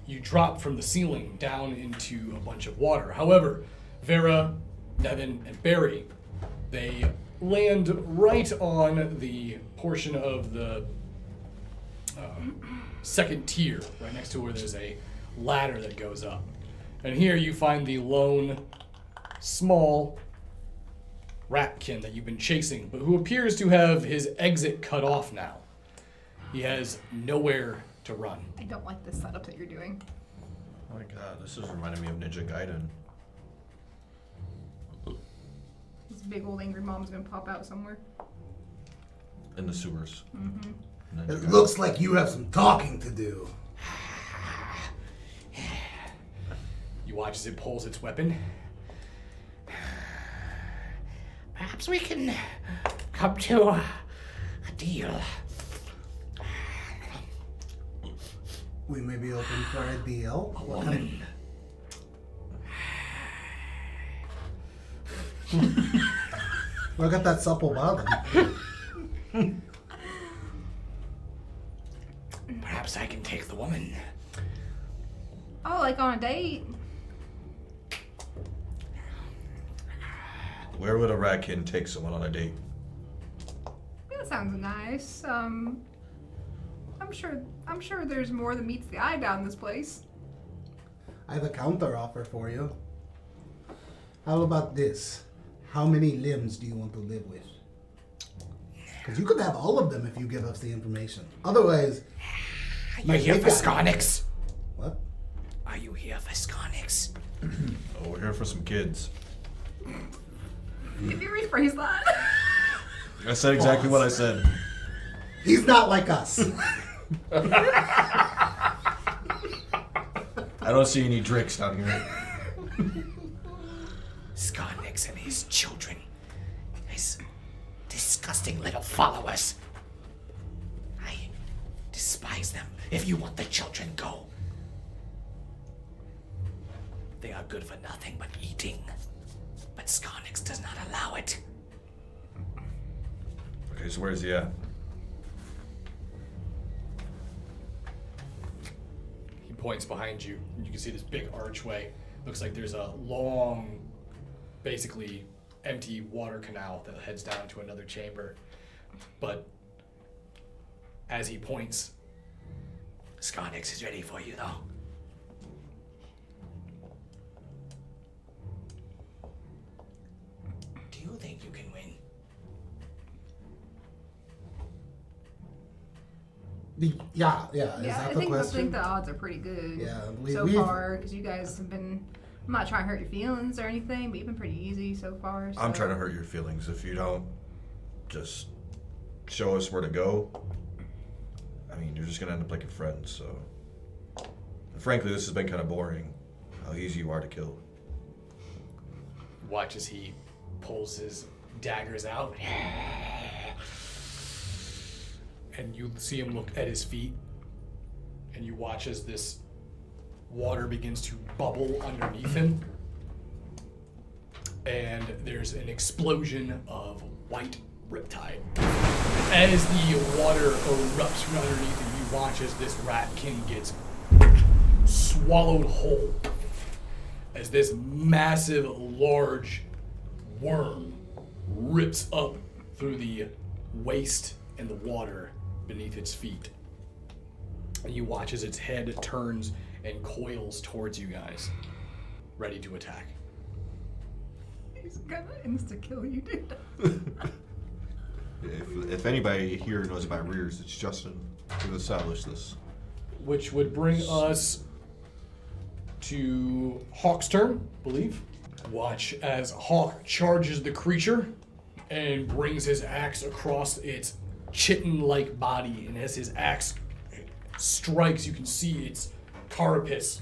you drop from the ceiling down into a bunch of water. However, Vera, Nevin, and Barry, they land right on the portion of the second tier, right next to where there's a ladder that goes up. And here you find the lone, small ratkin that you've been chasing, but who appears to have his exit cut off now. He has nowhere to run. I don't like this setup that you're doing. Oh my god, this is reminding me of Ninja Gaiden. This big old angry mom's gonna pop out somewhere. In the sewers. Mm-hmm. Ninja It Gaiden. looks like you have some talking to do. You watch as it pulls its weapon. Perhaps we can come to a deal. We may be open for a deal. A woman. Look at that supple bottom. Perhaps I can take the woman. Oh, like on a date? Where would a ratkin take someone on a date? That sounds nice. I'm sure there's more than meets the eye down this place. I have a counter offer for you. How about this? How many limbs do you want to live with? Because you could have all of them if you give us the information. Otherwise, Are you here for Sconix? what? Are you here for Sconix? Oh, we're here for some kids. Can you rephrase that? I said exactly what I said. He's not like us. I don't see any drakes down here. Sconix and his children. His disgusting little followers. I despise them. If you want the children, go. They are good for nothing but eating. But Sconix does not allow it. Okay, so where's he at? He points behind you, and you can see this big archway. Looks like there's a long, basically empty water canal that heads down to another chamber. But as he points, Sconix is ready for you, though. Do you think you can win? Yeah. Is Yeah, that I the think question? the odds are pretty good. Yeah, so we've- far, because you guys have been. I'm not trying to hurt your feelings or anything, but you've been pretty easy so far. I'm so- trying to hurt your feelings. If you don't just show us where to go, I mean, you're just gonna end up like a friend, so. And frankly, this has been kind of boring, how easy you are to kill. Watch as he pulls his daggers out. And you see him look at his feet. And you watch as this water begins to bubble underneath him. And there's an explosion of white riptide. As the water erupts from underneath him, you watch as this ratkin gets swallowed whole. As this massive, large worm rips up through the waste and the water beneath its feet. And you watch as its head turns and coils towards you guys, ready to attack. He's gonna insta-kill you, dude. If anybody here knows about rears, it's Justin who established this. which would bring us to Hawk's turn, I believe. Watch as Hawk charges the creature and brings his axe across its chitin-like body. And as his axe strikes, you can see its carapace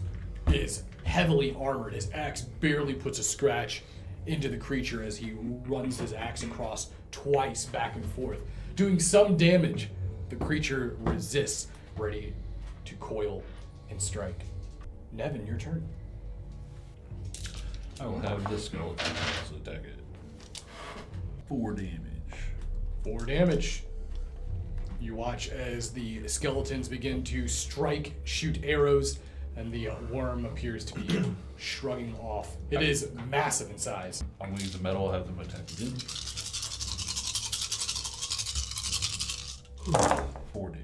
is heavily armored. His axe barely puts a scratch into the creature as he runs his axe across twice back and forth, doing some damage. The creature resists, ready to coil and strike. Nevin, your turn. I will have this skeleton also attack it. 4 damage. 4 damage. You watch as the skeletons begin to strike, shoot arrows, and the worm appears to be shrugging off. It is massive in size. I'm going to use the metal, have them attack again. 4 damage.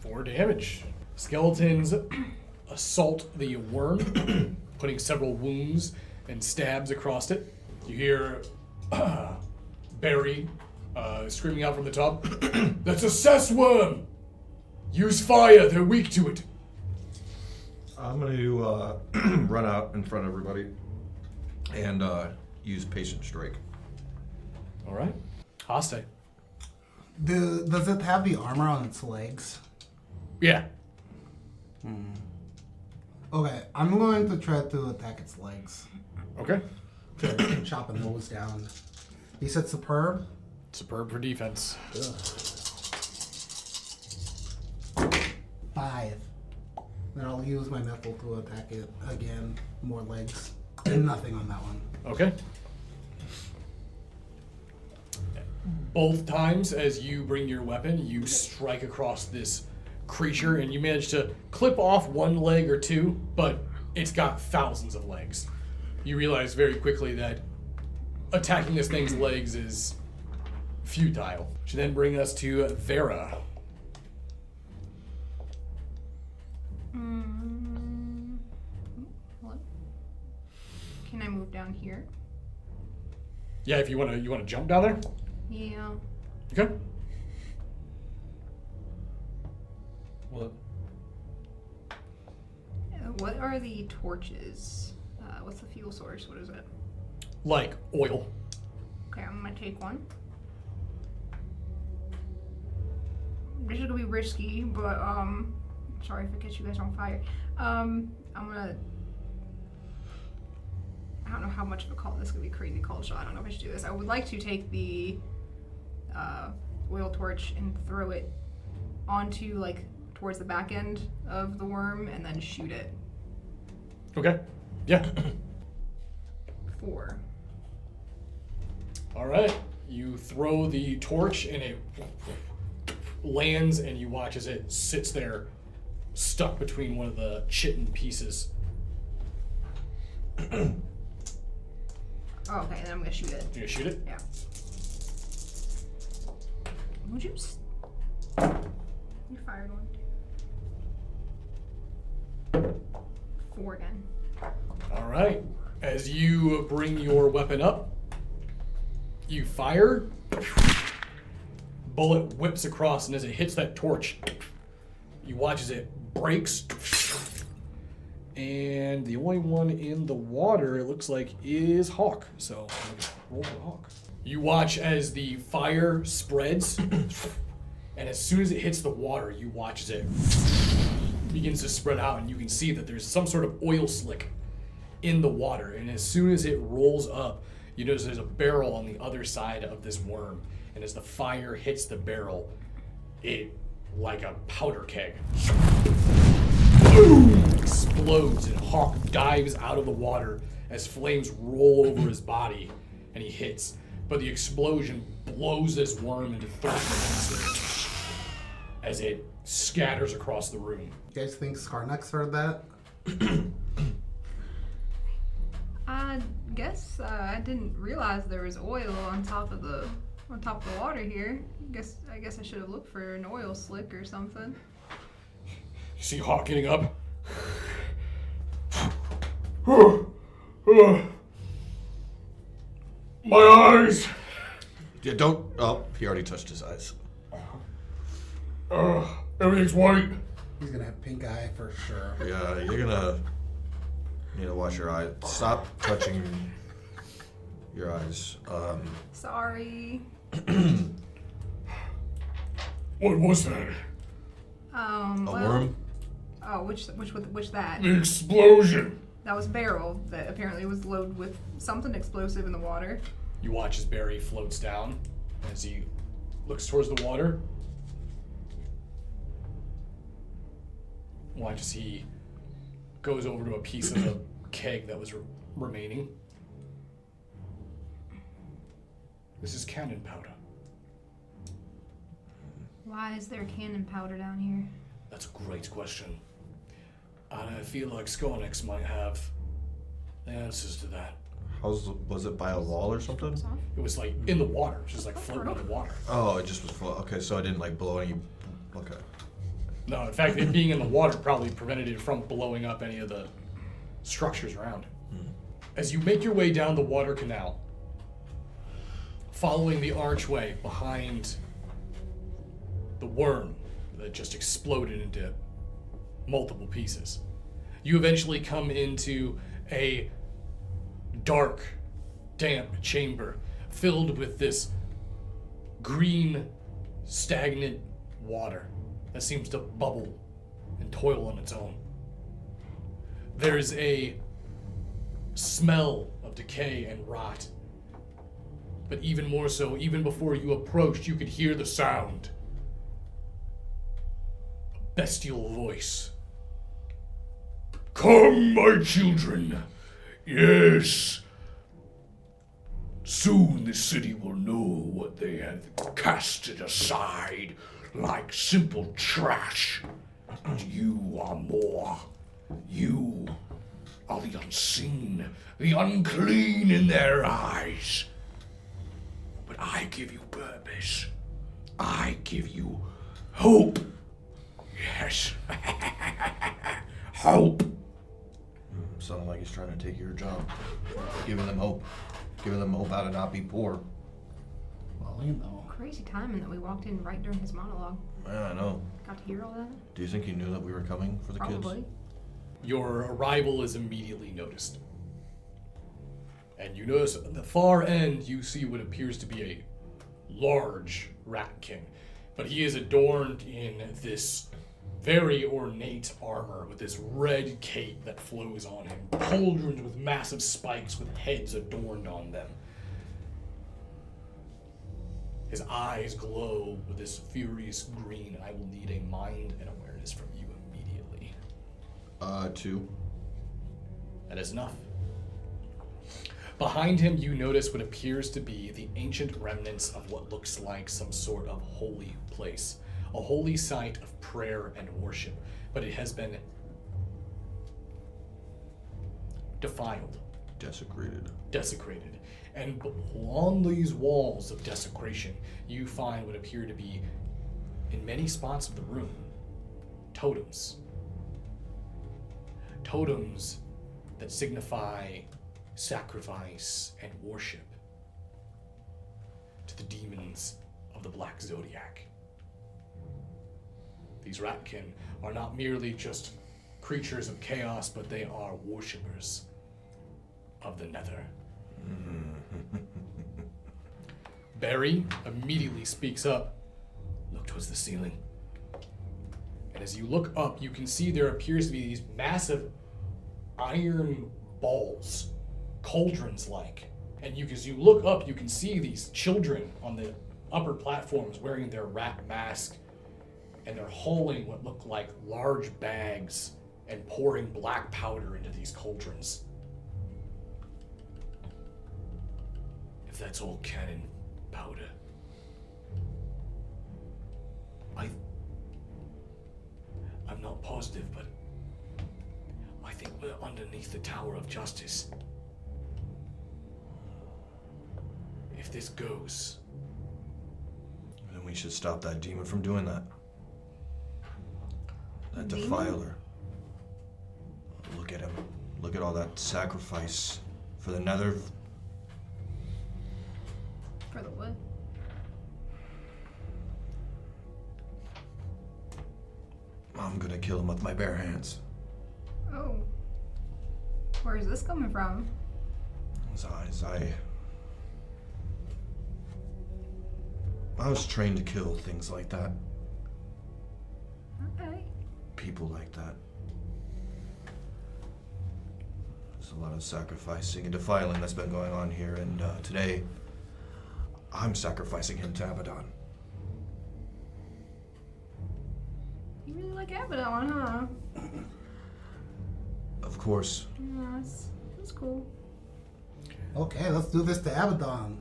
4 damage. Skeletons assault the worm, putting several wounds and stabs across it. You hear Barry screaming out from the top, "That's a cess worm! Use fire, they're weak to it." I'm going to run out in front of everybody and use Patient Strike. All right. Haste. Does it have the armor on its legs? Yeah. Okay, I'm going to try to attack its legs. Okay. To chop a nose down. You said superb? Superb for defense. 5. Then I'll use my metal to attack it again. More legs. And nothing on that one. Okay. Both times as you bring your weapon, you strike across this creature and you manage to clip off one leg or two, but it's got thousands of legs. You realize very quickly that attacking this thing's legs is futile. Which then bring us to Vera. What? Can I move down here? Yeah, if you want to jump down there? Yeah. Okay. What? What are the torches? What's the fuel source? What is it? Like oil. Okay, I'm gonna take one. This is gonna be risky, but sorry if it gets you guys on fire. I'm gonna. I don't know how much of a call this is gonna be crazy cold shot. I don't know if I should do this. I would like to take the oil torch and throw it onto towards the back end of the worm and then shoot it. Okay. Yeah. 4. All right. You throw the torch and it lands, and you watch as it sits there, stuck between one of the chitin pieces. Oh, okay, then I'm gonna shoot it. You gonna shoot it? Yeah. Would you? You fired one. 4 again. All right. As you bring your weapon up, you fire. Bullet whips across, and as it hits that torch, you watch as it breaks. And the only one in the water, it looks like, is Hawk. So roll for Hawk. You watch as the fire spreads, and as soon as it hits the water, you watch as it begins to spread out, and you can see that there's some sort of oil slick in the water. And as soon as it rolls up, you notice there's a barrel on the other side of this worm. And as the fire hits the barrel, it, like a powder keg, boom, explodes, and Hawk dives out of the water as flames roll over his body, and he hits. But the explosion blows this worm into 30 pieces as it scatters across the room. You guys think Skarnux heard that? I guess I didn't realize there was oil on top of the water here. I guess I should have looked for an oil slick or something. You see Hawk getting up? My eyes! Yeah, don't. Oh, he already touched his eyes. Everything's white. He's gonna have pink eye for sure. Yeah, you're gonna need to wash your eyes. Stop touching your eyes. Sorry. What was that? A Well, worm? Oh, which that? The explosion! That was Beryl that apparently was loaded with something explosive in the water. You watch as Barry floats down as he looks towards the water. Watch as he goes over to a piece of the keg that was remaining. This is cannon powder. Why is there cannon powder down here? That's a great question. And I feel like Skornix might have the answers to that. Was it by a wall or something? It was like in the water, just like floating in the water. Oh, it just was float. Okay, so I didn't like blow any. Okay. No, in fact, it being in the water probably prevented it from blowing up any of the structures around. As you make your way down the water canal, following the archway behind the worm that just exploded into multiple pieces, you eventually come into a dark, damp chamber filled with this green, stagnant water that seems to bubble and toil on its own. There's a smell of decay and rot. But even more so, even before you approached, you could hear the sound. A bestial voice. Come, my children. Yes. Soon the city will know what they have casted aside like simple trash. And you are more. You are the unseen, the unclean in their eyes. But I give you purpose. I give you hope. Yes. Hope. Sounding like he's trying to take your job. Giving them hope. Giving them hope how to not be poor. Well, you know. Crazy timing that we walked in right during his monologue. Yeah, I know. Got to hear all that? Do you think he knew that we were coming for the Probably. kids? Your arrival is immediately noticed. And you notice at the far end, you see what appears to be a large rat king. But he is adorned in this very ornate armor with this red cape that flows on him. Pauldrons with massive spikes with heads adorned on them. His eyes glow with this furious green, and I will need a mind and awareness from you immediately. 2. That is enough. Behind him, you notice what appears to be the ancient remnants of what looks like some sort of holy place. A holy site of prayer and worship, but it has been defiled, desecrated. And on these walls of desecration, you find what appear to be, in many spots of the room, totems. Totems that signify sacrifice and worship to the demons of the Black Zodiac. These Ratkin are not merely just creatures of chaos, but they are worshippers of the Nether. Barry immediately speaks up. Look towards the ceiling. And as you look up, you can see there appears to be these massive iron balls, cauldrons-like. And as you look up, you can see these children on the upper platforms wearing their rat mask, and they're hauling what look like large bags and pouring black powder into these cauldrons. If that's all cannon powder, I'm not positive, but I think we're underneath the Tower of Justice. If this goes, Then we should stop that demon from doing that. That Demon? defiler. Look at him. Look at all that sacrifice for the Nether. For the what? I'm gonna kill him with my bare hands. Oh. Where's this coming from? I was trained to kill things like that. Okay. People like that. There's a lot of sacrificing and defiling that's been going on here, and today I'm sacrificing him to Abaddon. You really like Abaddon, huh? Of course. Yeah, that's cool. Okay, let's do this to Abaddon.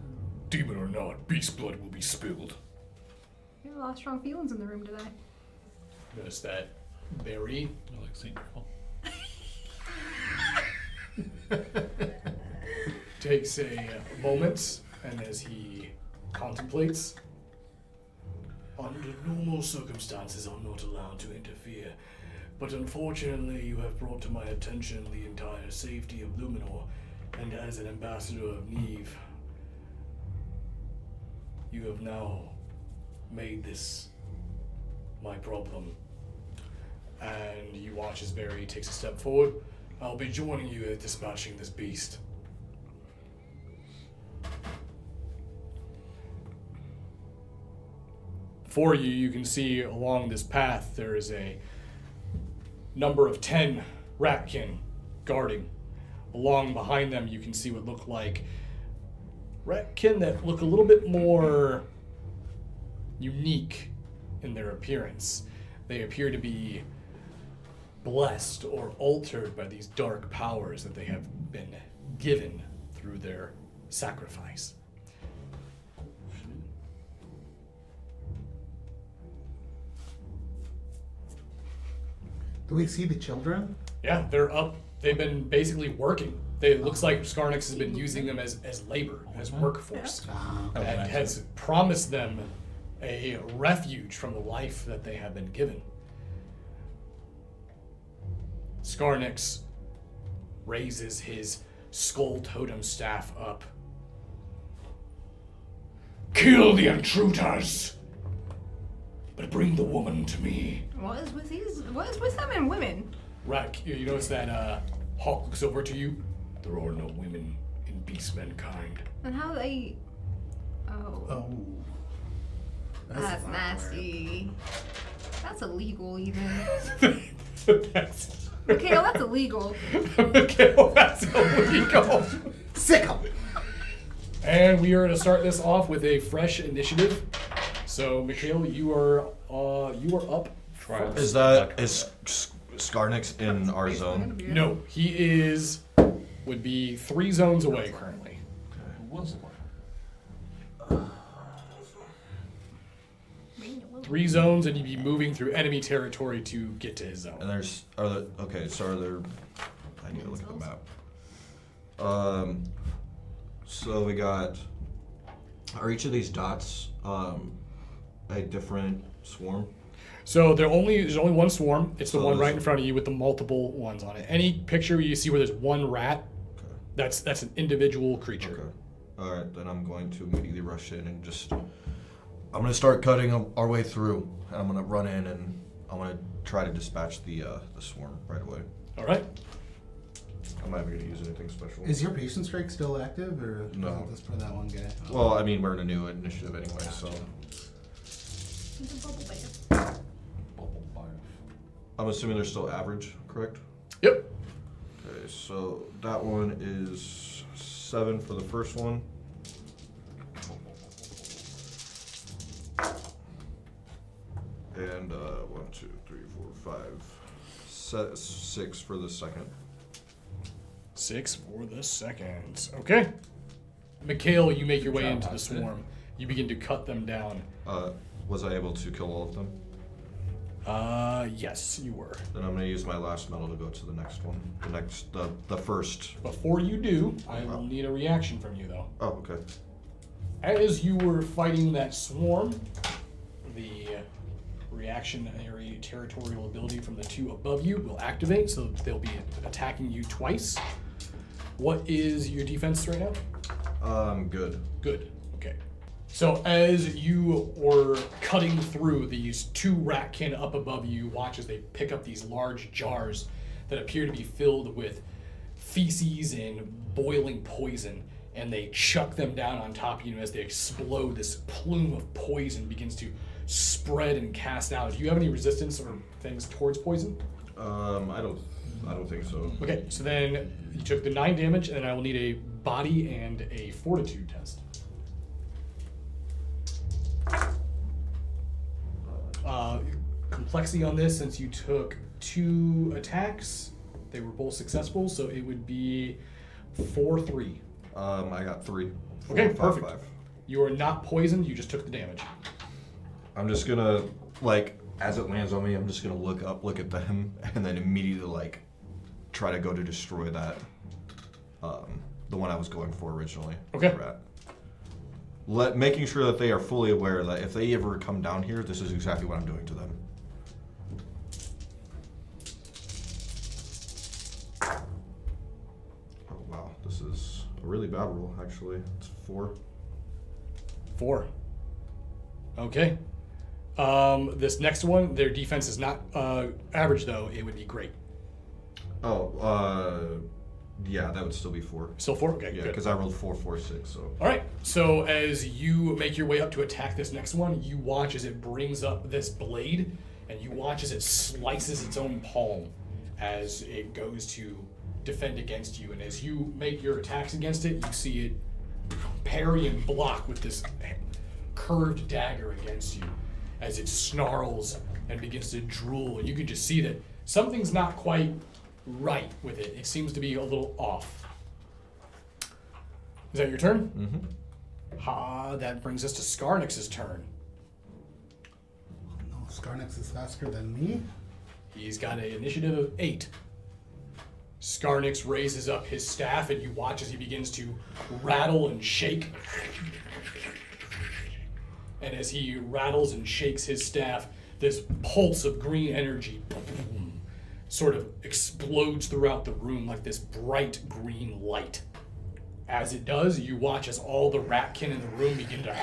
Demon or not, beast blood will be spilled. You have a lot of strong feelings in the room today. Notice that Barry I like St. takes a moment, and as he contemplates, under normal circumstances I'm not allowed to interfere, but unfortunately you have brought to my attention the entire safety of Luminor, and as an ambassador of Neve, you have now made this my problem. And you watch as Barry takes a step forward. I'll be joining you at dispatching this beast. For you, you can see along this path there is a number of 10 ratkin guarding. Along behind them you can see what look like ratkin that look a little bit more unique in their appearance. They appear to be blessed or altered by these dark powers that they have been given through their sacrifice. Do we see the children? Yeah, they're up. They've been basically working. It looks like Skarnix has been using them as labor, as workforce, and has promised them a refuge from the life that they have been given. Skarnix raises his skull totem staff up. Kill the intruders, but bring the woman to me. What is with them and women? Right, you notice that Hawk looks over to you. There are no women in beast mankind. And how they... Oh. Oh. That's nasty. That's illegal, even. That's... Mikhail, that's illegal. Mikhail, that's illegal. Sickle! And we are going to start this off with a fresh initiative. So, Mikhail, you are up. Trials. Is Skarnix in our zone? No, he would be 3 zones away currently. Who was it? 3 zones, and you'd be moving through enemy territory to get to his zone. And are there, I need to look at the map. So we got, are each of these dots a different swarm? So there's only one swarm. It's the So one right there's- in front of you with the multiple ones on it. Any picture you see where there's one rat, Okay. that's an individual creature. Okay. Alright, then I'm going to immediately rush in and I'm going to start cutting our way through. And I'm going to run in and I'm going to try to dispatch the swarm right away. All right. I'm not even going to use anything special. Is your patient strike still active, or No. is it just for that one guy? Well, I mean, we're in a new initiative anyway, so He's a bubble bear. Bubble fire. I'm assuming they're still average, correct? Yep. Okay, so that one is 7 for the first one. And 1, 2, 3, 4, 5, 6 for the second. 6 for the second. Okay. Mikhail, you make your way job, into the Hudson. swarm. You begin to cut them down. Was I able to kill all of them? Yes, you were. Then I'm gonna use my last medal to go to the next one. The first. Before you do, I will need a reaction from you, though. Oh, okay. As you were fighting that swarm, the reactionary territorial ability from the 2 above you will activate, so they'll be attacking you twice. What is your defense right now? Good. Good. Okay. So as you were cutting through these 2 ratkin up above you, watch as they pick up these large jars that appear to be filled with feces and boiling poison, and they chuck them down on top of you. And as they explode, this plume of poison begins to spread and cast out. Do you have any resistance or things towards poison? I don't think so. Okay, so then you took the 9 damage, and then I will need a body and a fortitude test. Complexity on this, since you took 2 attacks, they were both successful, so it would be 4-3. I got 3. Okay, 4, 5, perfect. 5. You are not poisoned, you just took the damage. I'm just gonna, like, as it lands on me, I'm just gonna look up, look at them, and then immediately, like, try to go to destroy that, the one I was going for originally. Okay. The rat. Making sure that they are fully aware that if they ever come down here, this is exactly what I'm doing to them. Oh wow, this is a really bad roll, actually. It's 4. 4. Okay. This next one, their defense is not average, though. It would be great. Oh, yeah, that would still be 4. Still 4? Okay, Yeah, good. because I rolled 4, 4, 6, so. All right. So as you make your way up to attack this next one, you watch as it brings up this blade, and you watch as it slices its own palm as it goes to defend against you. And as you make your attacks against it, you see it parry and block with this curved dagger against you as it snarls and begins to drool. And you can just see that something's not quite right with it. It seems to be a little off. Is that your turn? Mm-hmm. Ha, that brings us to Skarnix's turn. No, Skarnix is faster than me. He's got an initiative of 8. Skarnix raises up his staff, and you watch as he begins to rattle and shake. And as he rattles and shakes his staff, this pulse of green energy sort of explodes throughout the room like this bright green light. As it does, you watch as all the ratkin in the room begin to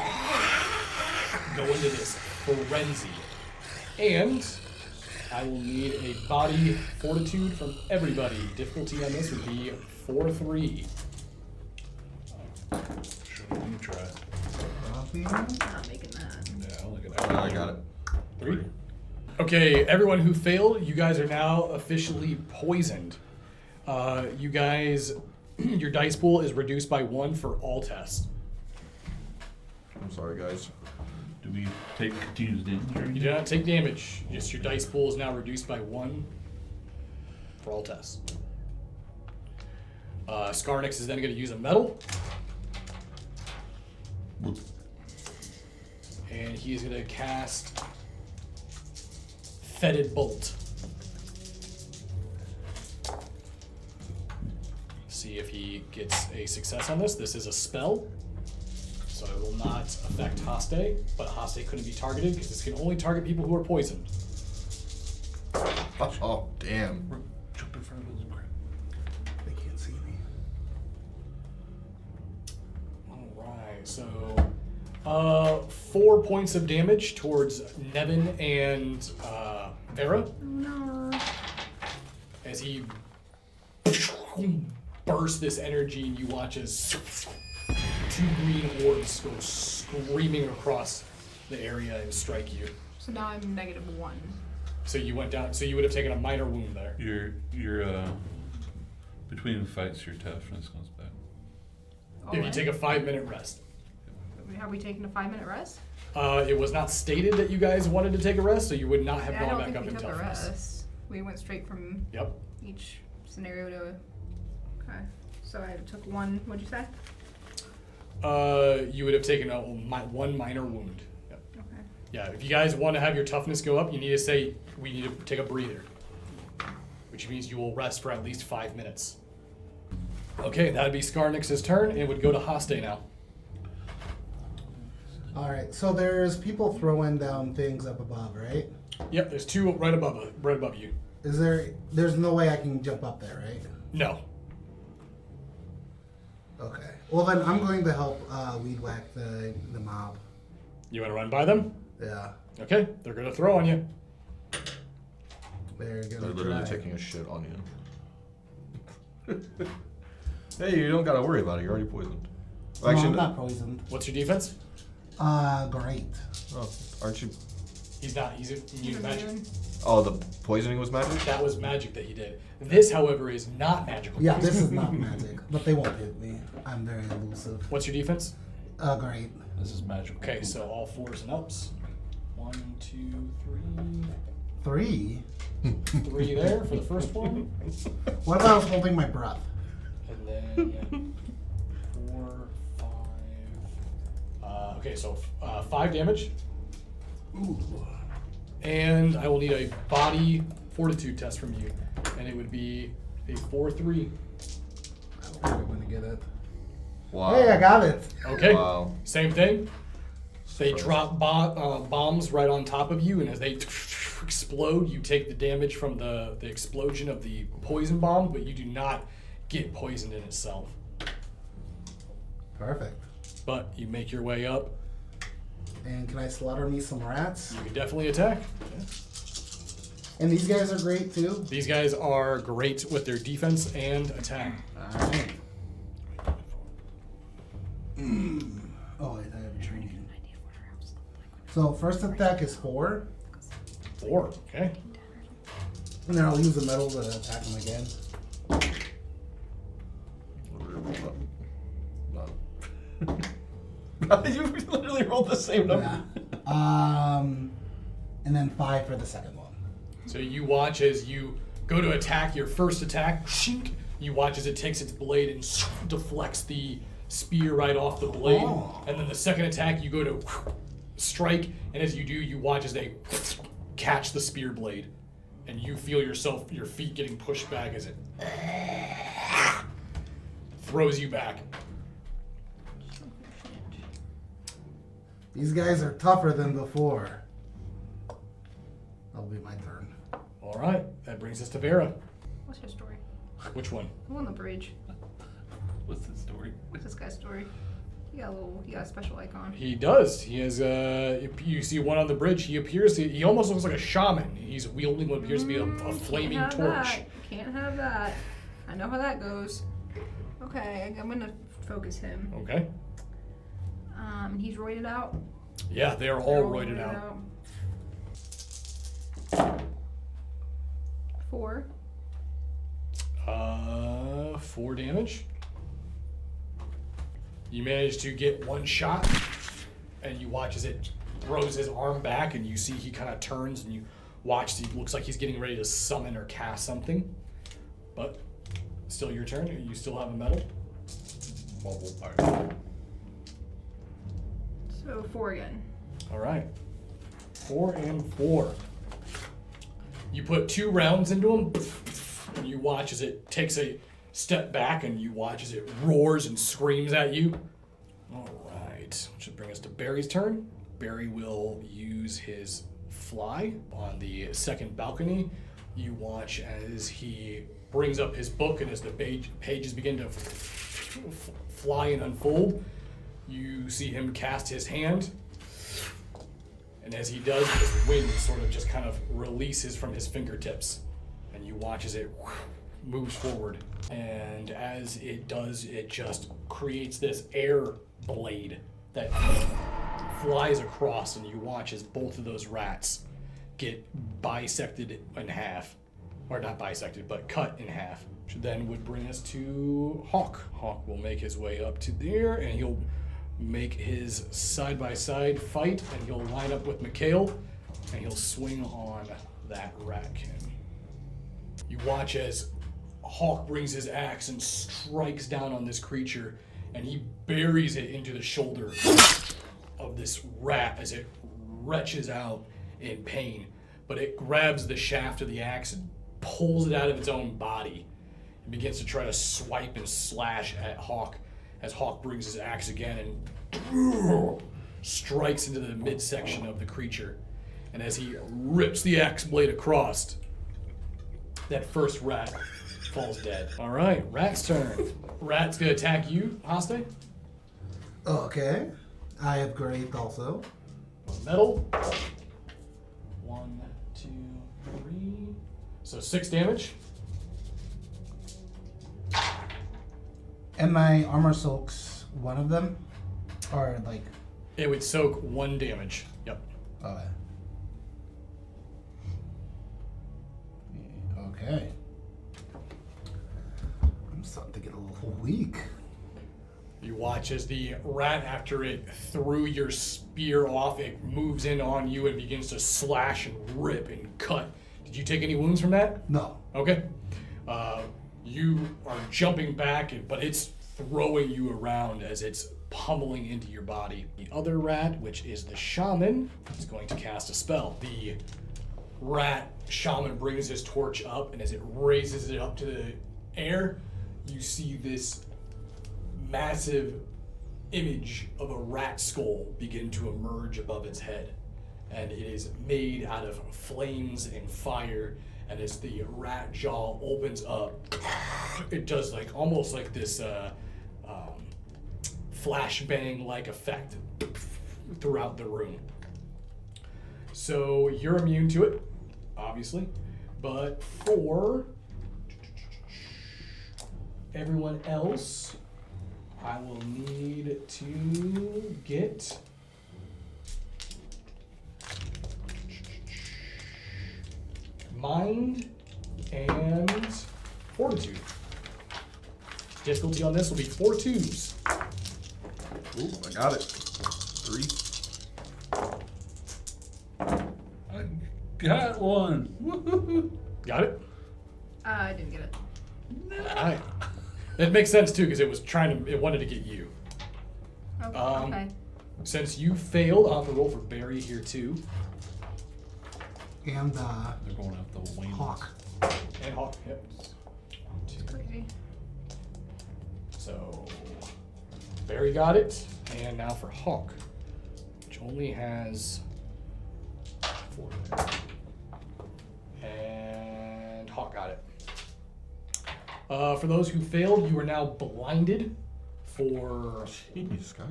go into this frenzy. And I will need a body fortitude from everybody. Difficulty on this would be 4-3. Sure, let me try. Not making that. Yeah, I'll look at I got it. 3. Okay, everyone who failed, you guys are now officially poisoned. You guys, your dice pool is reduced by 1 for all tests. I'm sorry, guys. Do we take continuous damage or You anything? do not take damage. Just your dice pool is now reduced by 1 for all tests. Skarnix is then going to use a metal. And he is going to cast Fetid Bolt. See if he gets a success on this. This is a spell, so it will not affect Haste, but Haste couldn't be targeted because this can only target people who are poisoned. Oh, damn. Jump in front of us. Crap. They can't see me. Alright, so 4 points of damage towards Nevin and Vera Oh no. as he bursts this energy, and you watch as 2 green orbs go screaming across the area and strike you. So now I'm -1. So you went down. So you would have taken a minor wound there. Your between fights, your toughness comes back. If you take a 5-minute rest. Have we taken a 5-minute rest? It was not stated that you guys wanted to take a rest, so you would not have I gone don't back think up we in took a toughness. rest. We went straight from Yep. each scenario to. Okay. So I took 1. What'd you say? You would have taken a 1 minor wound. Yep. Okay. Yeah, if you guys want to have your toughness go up, you need to say, we need to take a breather. Which means you will rest for at least 5 minutes. Okay, that would be Skarnix's turn, and it would go to Haste now. All right, so there's people throwing down things up above, right? Yep, there's 2 right above you. Is there's no way I can jump up there, right? No. Okay. Well, then I'm going to help weed whack the mob. You want to run by them? Yeah. Okay, they're gonna throw on you. They're They're gonna literally try. taking a shit on you. Hey, you don't gotta worry about it. You're already poisoned. No, Actually, I'm not poisoned. What's your defense? Great. oh, aren't you? He's not. He's immune to magic. Oh, the poisoning was magic? That was magic that he did. This, however, is not magical. Yeah, this is not magic, but they won't hit me. I'm very elusive. What's your defense? Great. This is magical. Okay, so all 4s and ups. 1, 2, 3. 3 there for the first one. What if I was holding my breath? And then 4, 5. Okay, so 5 damage. Ooh. And I will need a body fortitude test from you. And it would be a 4-3. I don't think I'm gonna get it. Wow. Hey, I got it. Okay, Wow. same thing. They Surprise. drop bombs right on top of you, and as they explode, you take the damage from the explosion of the poison bomb, but you do not get poisoned in itself. Perfect. But you make your way up. And can I slaughter me some rats? You can definitely attack. And these guys are great too. These guys are great with their defense and attack. Alright. Oh, wait, I have a training. So first attack is 4, 4, okay. and then I'll use the metal to attack him again. You literally rolled the same number. Yeah. And then 5 for the second one. So you watch as you go to attack your first attack. You watch as it takes its blade and deflects the spear right off the blade. Oh. And then the second attack, you go to strike, and as you do, you watch as they catch the spear blade, and you feel your feet getting pushed back as it throws you back. These guys are tougher than before. That'll be my turn. All right, that brings us to Vera. What's your story? Which one? I'm on the bridge. What's the story? What's this guy's story? He got a special icon. He does. He has. You see one on the bridge. He appears. He almost looks like a shaman. He's wielding what appears to be a flaming Can't have torch. that. Can't have that. I know how that goes. Okay, I'm gonna focus him. Okay. He's roided out. Yeah, they are all roided out. 4. 4 damage. You manage to get one shot, and you watch as it throws his arm back, and you see he kind of turns, and you watch. He looks like he's getting ready to summon or cast something. But still your turn. You still have a medal. Bubble fire. So 4 again. All right. 4 and 4. You put 2 rounds into him, and you watch as it takes a step back, and you watch as it roars and screams at you. All right. Should bring us to Barry's turn. Barry will use his fly on the second balcony. You watch as he brings up his book, and as the pages begin to fly and unfold, you see him cast his hand. And as he does, this wind sort of just kind of releases from his fingertips. And you watch as it moves forward. And as it does, it just creates this air blade that flies across. And you watch as both of those rats get bisected in half. Or not bisected, but cut in half. Which then would bring us to Hawk. Hawk will make his way up to there, and he'll make his side-by-side fight, and he'll line up with Mikhail, and he'll swing on that ratkin. You watch as Hawk brings his axe and strikes down on this creature, and he buries it into the shoulder of this rat as it retches out in pain. But it grabs the shaft of the axe and pulls it out of its own body and begins to try to swipe and slash at Hawk as Hawk brings his axe again and strikes into the midsection of the creature. And as he rips the axe blade across, that first rat falls dead. All right, Rat's turn. Rat's gonna attack you, Haste. Okay. I have great also. Metal. 1, 2, 3. So 6 damage. And my armor soaks one of them? Or like, It would soak 1 damage. Yep. okay. Okay. I'm starting to get a little weak. You watch as the rat, after it threw your spear off, it moves in on you and begins to slash and rip and cut. Did you take any wounds from that? No. Okay. You are jumping back, but it's throwing you around as it's pummeling into your body. The other rat, which is the shaman, is going to cast a spell. The rat shaman brings his torch up, and as it raises it up to the air, you see this massive image of a rat skull begin to emerge above its head. And it is made out of flames and fire. And as the rat jaw opens up, it does like almost like this flashbang-like effect throughout the room. So you're immune to it, obviously, but for everyone else, I will need to get mind and fortitude. Difficulty on this will be 4 2s. Ooh, I got it. 3. I got one. Woo-hoo-hoo. Got it? I didn't get it. Alright. It makes sense too, because it wanted to get you. Oh, okay. Since you failed, I'll have to roll for Barry here too. And They're going out the wings. hawk. And Hawk, yep. Crazy. So Barry got it, and now for Hawk, which only has 4 there. And Hawk got it. For those who failed, you are now blinded for Jeez, guys.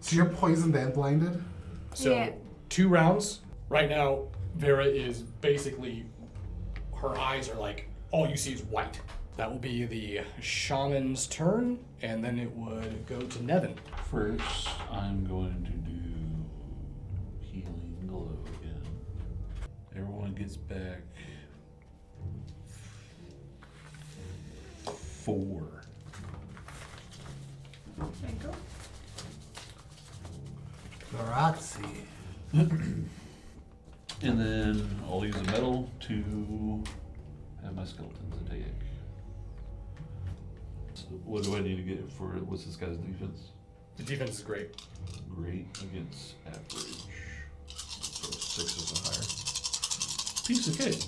So you're poisoned and blinded? Yeah. 2 rounds. Right now, Vera is basically, her eyes are like, all you see is white. That will be the shaman's turn, and then it would go to Nevin. First, I'm going to do healing glow again. Everyone gets back 4. There you go. Grazie. And then I'll use a metal to have my skeletons attack. So what do I need to get for, what's this guy's defense? The defense is great. Great against average. So 6 and higher. Piece of cake.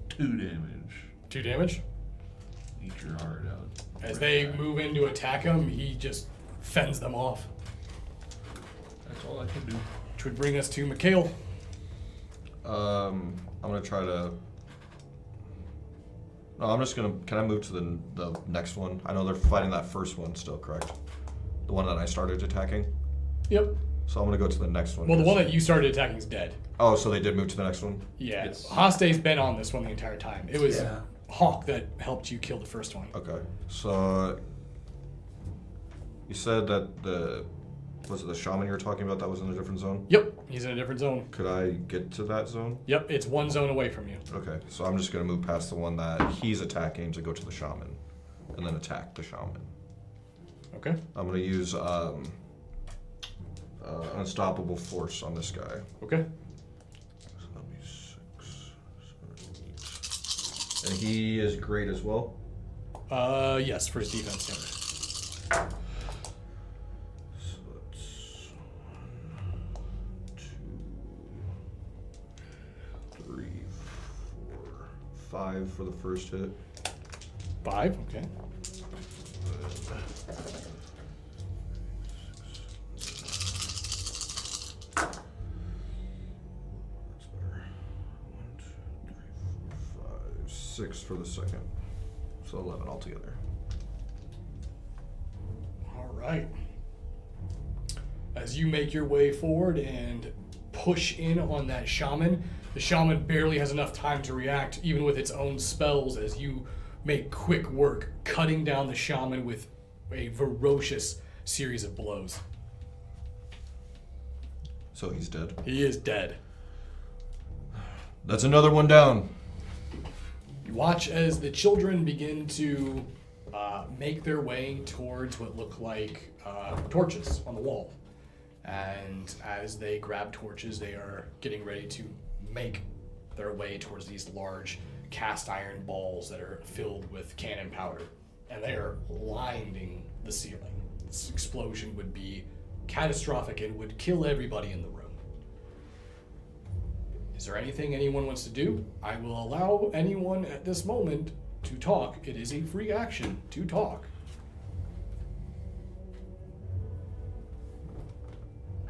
2 damage. 2 damage. Eat your heart out. As they move in to attack him, he just fends them off. That's all I can do. Which would bring us to Mikhail. I'm gonna try to. No, I'm just gonna. Can I move to the next one? I know they're fighting that first one still, correct? The one that I started attacking. Yep. So I'm gonna go to the next one. Well, the 'cause- one that you started attacking is dead. Oh, so they did move to the next one. Yeah. Yes. Haste's been on this one the entire time. It was Yeah. Hawk that helped you kill the first one. Okay. So you said that was it the shaman you were talking about that was in a different zone? Yep. He's in a different zone. Could I get to that zone? Yep. It's 1 zone away from you. Okay, so I'm just gonna move past the one that he's attacking to go to the shaman, and then attack the shaman. Okay. I'm gonna use unstoppable force on this guy. Okay. So that'll be 6, 7, 8. And he is great as well. Yes, for his defense. Yeah. So that's 1, 2, 3, 4, 5 for the first hit. 5. Okay. That's better. 1, 2, 6 for the second. So 11 altogether. All right. As you make your way forward and push in on that shaman, the shaman barely has enough time to react, even with its own spells, as you make quick work, cutting down the shaman with a ferocious series of blows. So he's dead. He is dead. That's another one down. You watch as the children begin to make their way towards what look like torches on the wall. And as they grab torches, they are getting ready to make their way towards these large cast iron balls that are filled with cannon powder. And they are lining the ceiling. This explosion would be catastrophic and would kill everybody in the room. Is there anything anyone wants to do? I will allow anyone at this moment to talk. It is a free action to talk.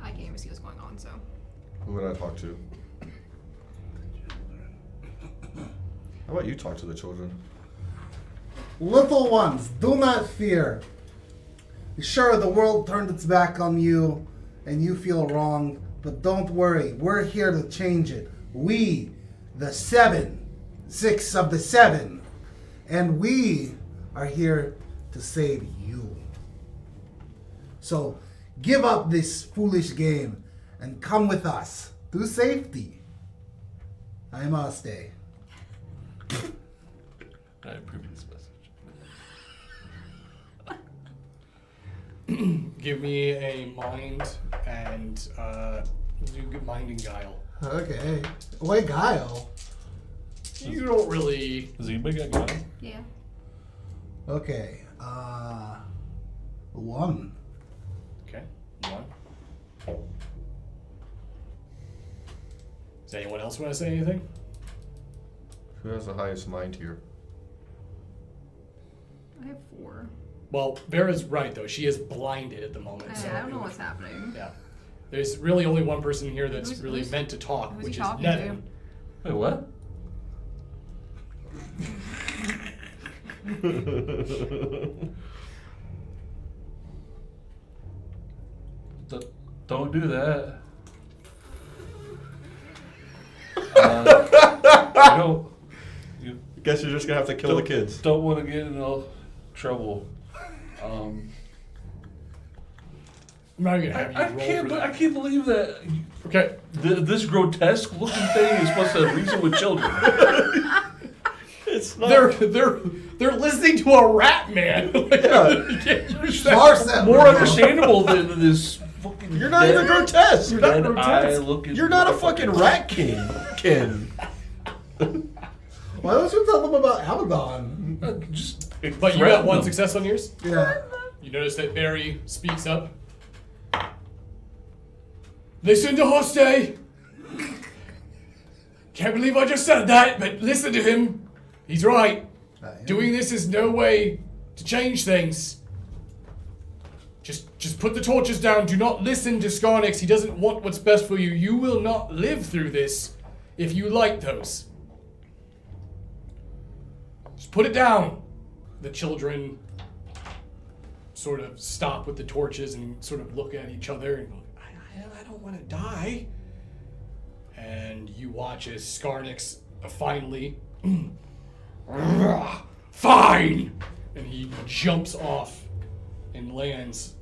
I can't even see what's going on, so. Who would I talk to? How about you talk to the children? Little ones, do not fear. Sure, the world turned its back on you and you feel wrong, but don't worry. We're here to change it. We, the 6 of the 7, and we are here to save you. So give up this foolish game and come with us to safety. I must stay. I approve this message. Give me a mind and do good mind and guile. Okay. Wait, Guile. You don't really. Has anybody got gun? Yeah. Okay. 1. Okay. 1. Does anyone else want to say anything? Who has the highest mind here? I have 4. Well, Vera's right though. She is blinded at the moment. So I don't know what's happening. Yeah. There's really only one person here that's Who's- really who's- meant to talk, who's he which is talking Nevin. Wait, what? Don't do that. You Guess you're just gonna have to kill the kids. don't want to get in no trouble. I'm not gonna have you roll for I that. can't believe that Okay. this grotesque looking thing is supposed to reason with children. It's not. They're listening to a rat man. Like, Yeah. you can't use that. Marcel. More understandable than this fucking. You're not even grotesque. You're not dead eye grotesque. looking. You're not a fucking rat king, Ken. Why don't you tell them about Abaddon? Just. But you got one success on yours. Yeah. You notice that Barry speaks up. Listen to Hoste. Can't believe I just said that, but listen to him. He's right. Doing this is no way to change things. Just put the torches down. Do not listen to Skarnix. He doesn't want what's best for you. You will not live through this if you light those. Just put it down. The children sort of stop with the torches and sort of look at each other and go, I don't want to die. And you watch as Skarnix finally, fine! And he jumps off and lands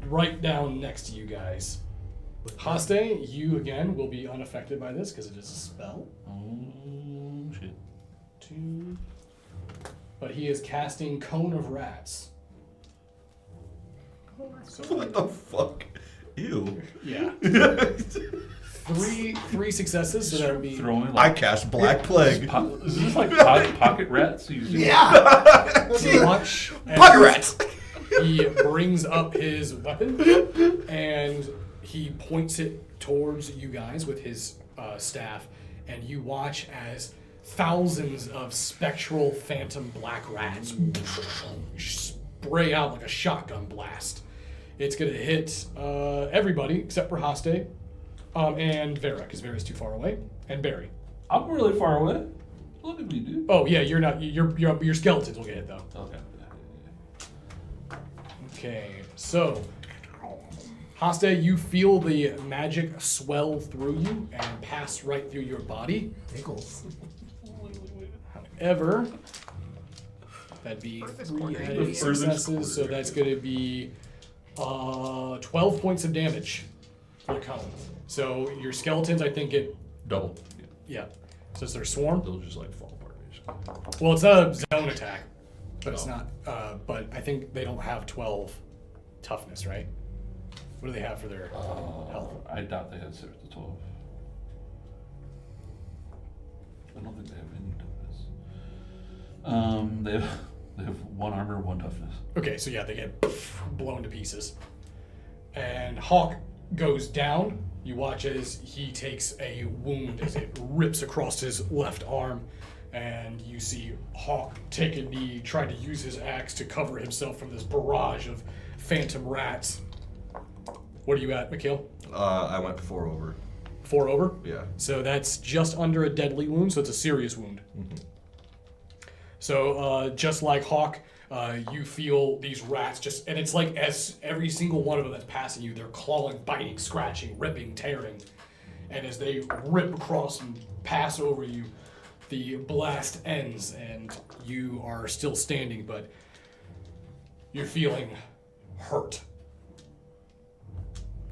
right down next to you guys. Haste, you again will be unaffected by this because it is a spell. Oh shit. 2. But he is casting Cone of Rats. What the fuck? Ew. Yeah. Three successes, so that would be. Throwing I like. cast Black Plague. Is this like pocket rats? Yeah. Watch as Pocket rats. he brings up his weapon and he points it towards you guys with his staff, and you watch as thousands of spectral phantom black rats spray out like a shotgun blast. It's gonna hit everybody except for Haste and Vera, because Vera's too far away, and Barry. I'm really far away. Look at me, dude. Oh yeah, you're not. Your skeletons will get hit though. Okay. Okay, so Haste, you feel the magic swell through you and pass right through your body. Tickles. However, that'd be Furthest 3 corner. added The furthest successes, so corner. that's going to be 12 points of damage for the cone. So your skeletons, I think, get Double. Yeah. yeah. So it's their swarm. They'll just like fall apart. Basically. Well, it's not a zone attack, but it's Oh. not. But I think they don't have 12 toughness, right? What do they have for their health? I doubt they had 6 to 12. I don't think they have any toughness. They have 1 armor, 1 toughness. Okay, so yeah, they get blown to pieces. And Hawk goes down. You watch as he takes a wound as it rips across his left arm. And you see Hawk take a knee, trying to use his axe to cover himself from this barrage of phantom rats. What are you at, Mikhail? I went 4 over. 4 over? Yeah. So that's just under a deadly wound, so it's a serious wound. So just like Hawk, you feel these rats just, and it's like as every single one of them that's passing you, they're clawing, biting, scratching, ripping, tearing. And as they rip across and pass over you, the blast ends and you are still standing, but you're feeling hurt.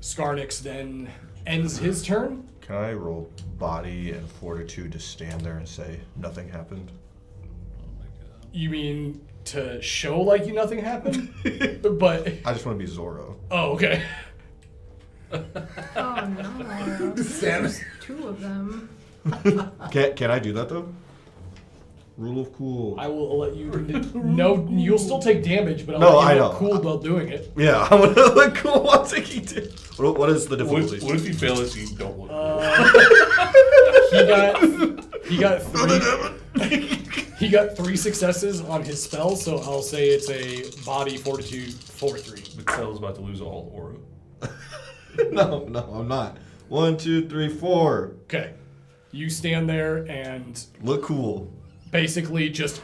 Skarnix then ends his turn. Can I roll body and fortitude to stand there and say nothing happened? Oh my god. You mean to show like you nothing happened? But I just want to be Zorro. oh, okay. Oh no. Stand. 2 of them. Can I do that though? Rule of cool. I will let you. No, you'll still take damage, but I'll No, let I you know. look cool while doing it. Yeah, I'm gonna look cool once he did. What is the difficulty? What if you fail this and you don't look He got 3 successes on his spell, so I'll say it's a body fortitude 4-3. Mikhail's about to lose all aura. No, I'm not. 1, 2, 3, 4. Okay, you stand there and Look cool. basically just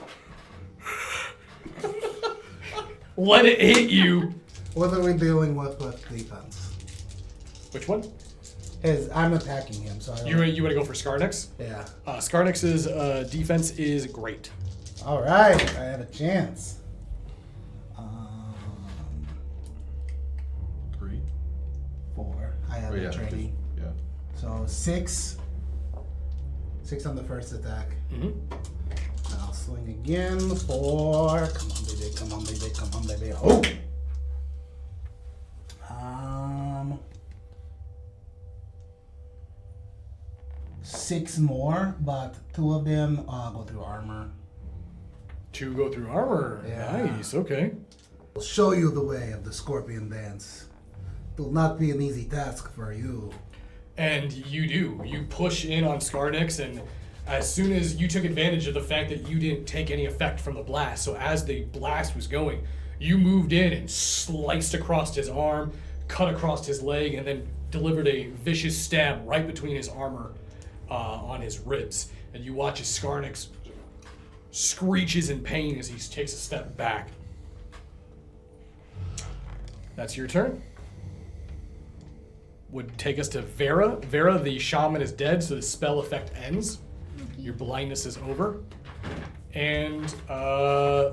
let it hit you. What are we dealing with defense? Which one? I'm attacking him, so I don't... You want to go for Skarnix? Yeah. Skarnix's defense is great. All right, I have a chance. 3. 4. I have Oh, a yeah. training. Yeah. So 6. 6 on the first attack. Mm-hmm. I'll swing again. 4. Come on, baby. Come on, baby. Come on, baby. Oh! 6 more, but 2 of them go through armor. 2 go through armor. Yeah. Nice. Okay. I'll show you the way of the scorpion dance. It will not be an easy task for you. And you do. You push in on Skarnix, and as soon as you took advantage of the fact that you didn't take any effect from the blast, so as the blast was going, you moved in and sliced across his arm, cut across his leg, and then delivered a vicious stab right between his armor on his ribs. And you watch as Skarnix screeches in pain as he takes a step back. That's your turn. Would take us to Vera. Vera, the shaman, is dead, so the spell effect ends. Your blindness is over. And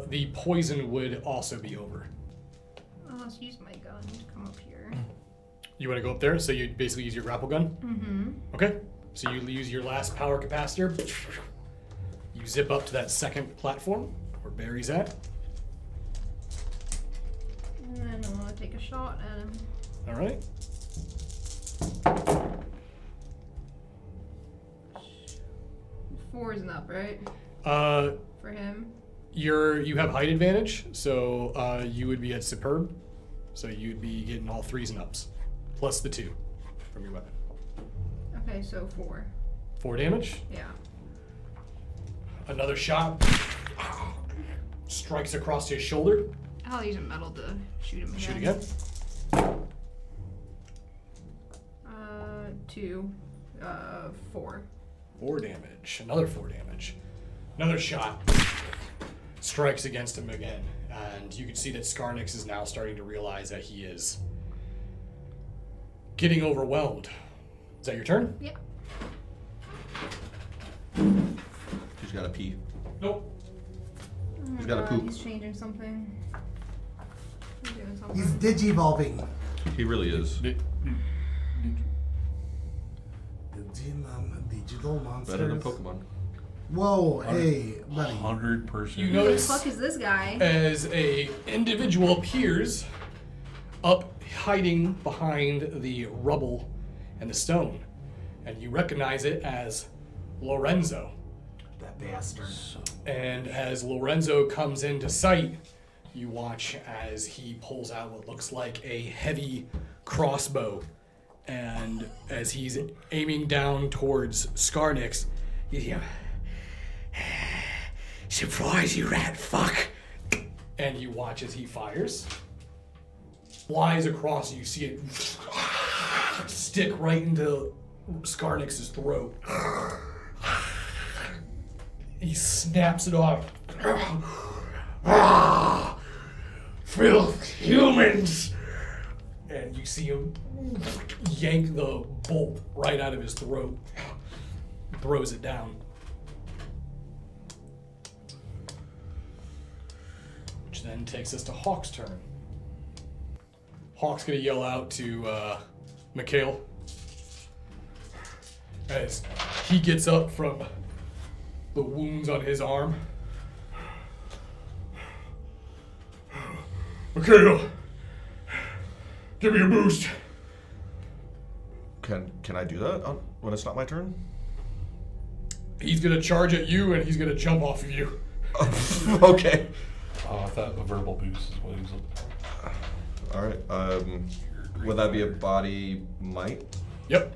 the poison would also be over. Let's use my gun to come up here. You want to go up there, so you basically use your grapple gun? Mm-hmm. Okay. So you use your last power capacitor. You zip up to that second platform where Barry's at. And then I'm gonna take a shot at him. All right. Four isn't up, right? For him. You have height advantage, so you would be at superb. So you'd be getting all 3s and ups, plus the 2 from your weapon. Okay, so 4. 4 damage. Yeah. Another shot strikes across his shoulder. I'll use a metal to shoot him again. Shoot again. 2. 4. 4 damage. Another 4 damage. Another shot strikes against him again, and you can see that Skarnix is now starting to realize that he is getting overwhelmed. Is that your turn? Yeah. He's got to pee. Nope. Oh my He's gotta God, poop. He's changing something. He's doing something. He's digivolving. He really is. Digital monsters. Better than Pokemon. Whoa, hey, buddy. 100%. You Who the notice fuck is this guy? as a individual appears up hiding behind the rubble and the stone, and you recognize it as Lorenzo. That bastard. And as Lorenzo comes into sight, you watch as he pulls out what looks like a heavy crossbow. And as he's aiming down towards Skarnix, you hear, "Surprise, you rat fuck!" And you watch as he fires. Flies across, and you see it stick right into Skarnix's throat. He snaps it off. Filth humans! And you see him yank the bolt right out of his throat. Throws it down. Which then takes us to Hawk's turn. Hawk's gonna yell out to Mikhail as he gets up from the wounds on his arm. Mikhail, give me a boost. Can I do that when it's not my turn? He's gonna charge at you and he's gonna jump off of you. Okay. Oh, I thought a verbal boost is what he was looking for. All right. Would that be a body might? Yep.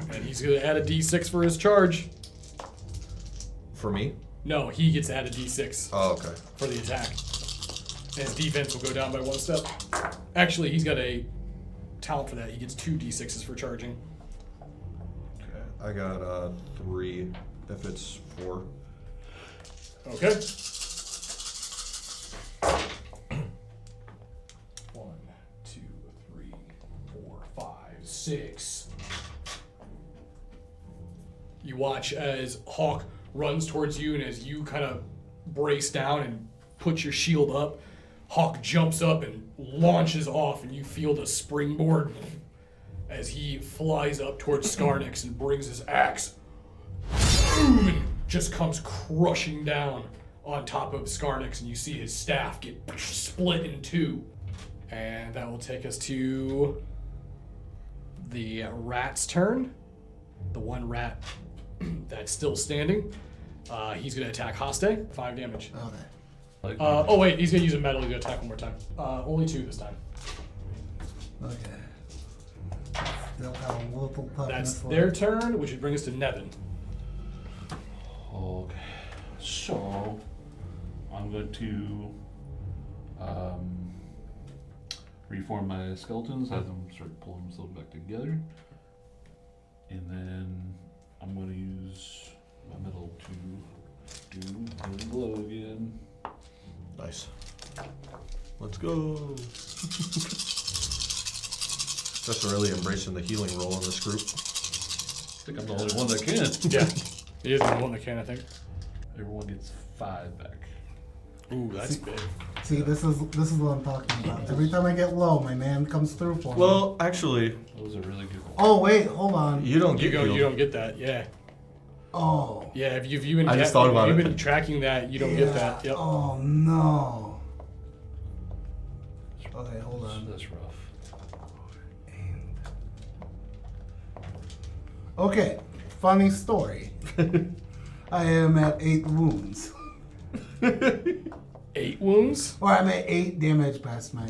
Okay. And he's gonna add a d6 for his charge. For me? No, he gets to add a d6 Oh, okay. for the attack. And his defense will go down by 1 step. Actually, he's got a talent for that. He gets 2 d6s for charging. Okay. I got 3 if it's 4. Okay. 1, 2, 3, 4, 5, 6. You watch as Hawk runs towards you, and as you kind of brace down and put your shield up, Hawk jumps up and launches off, and you feel the springboard as he flies up towards Skarnix and brings his axe. Boom! And just comes crushing down on top of Skarnix, and you see his staff get split in 2. And that will take us to the rat's turn. The one rat that's still standing. He's going to attack Haste, 5 damage. Okay. Like, Oh wait, he's going to use a metal. He's going to attack one more time. Only 2 this time. Okay. Still have a little toughness That's left. their turn, which would bring us to Nevin. okay. So, I'm going to reform my skeletons, have them start pulling themselves back together. And then I'm going to use my metal to do healing glow again. Nice. Let's go. Just really embracing the healing role in this group. I think I'm the only one that can. Yeah. He is the one that can, I think. Everyone gets 5 back. Ooh, that's big. See, this is what I'm talking about. Every time I get low, my man comes through for me. Well, actually, That was a really good one. Oh wait, hold on. you don't You get go. healed. You don't get that. Yeah. Oh. Yeah. If you've been, I just thought about you've it. been tracking that, you don't Yeah. get that. Yep. Oh no. Okay, hold on. That's rough. Okay, funny story. I am at 8 wounds. 8 wounds. Or I'm at 8 damage past my...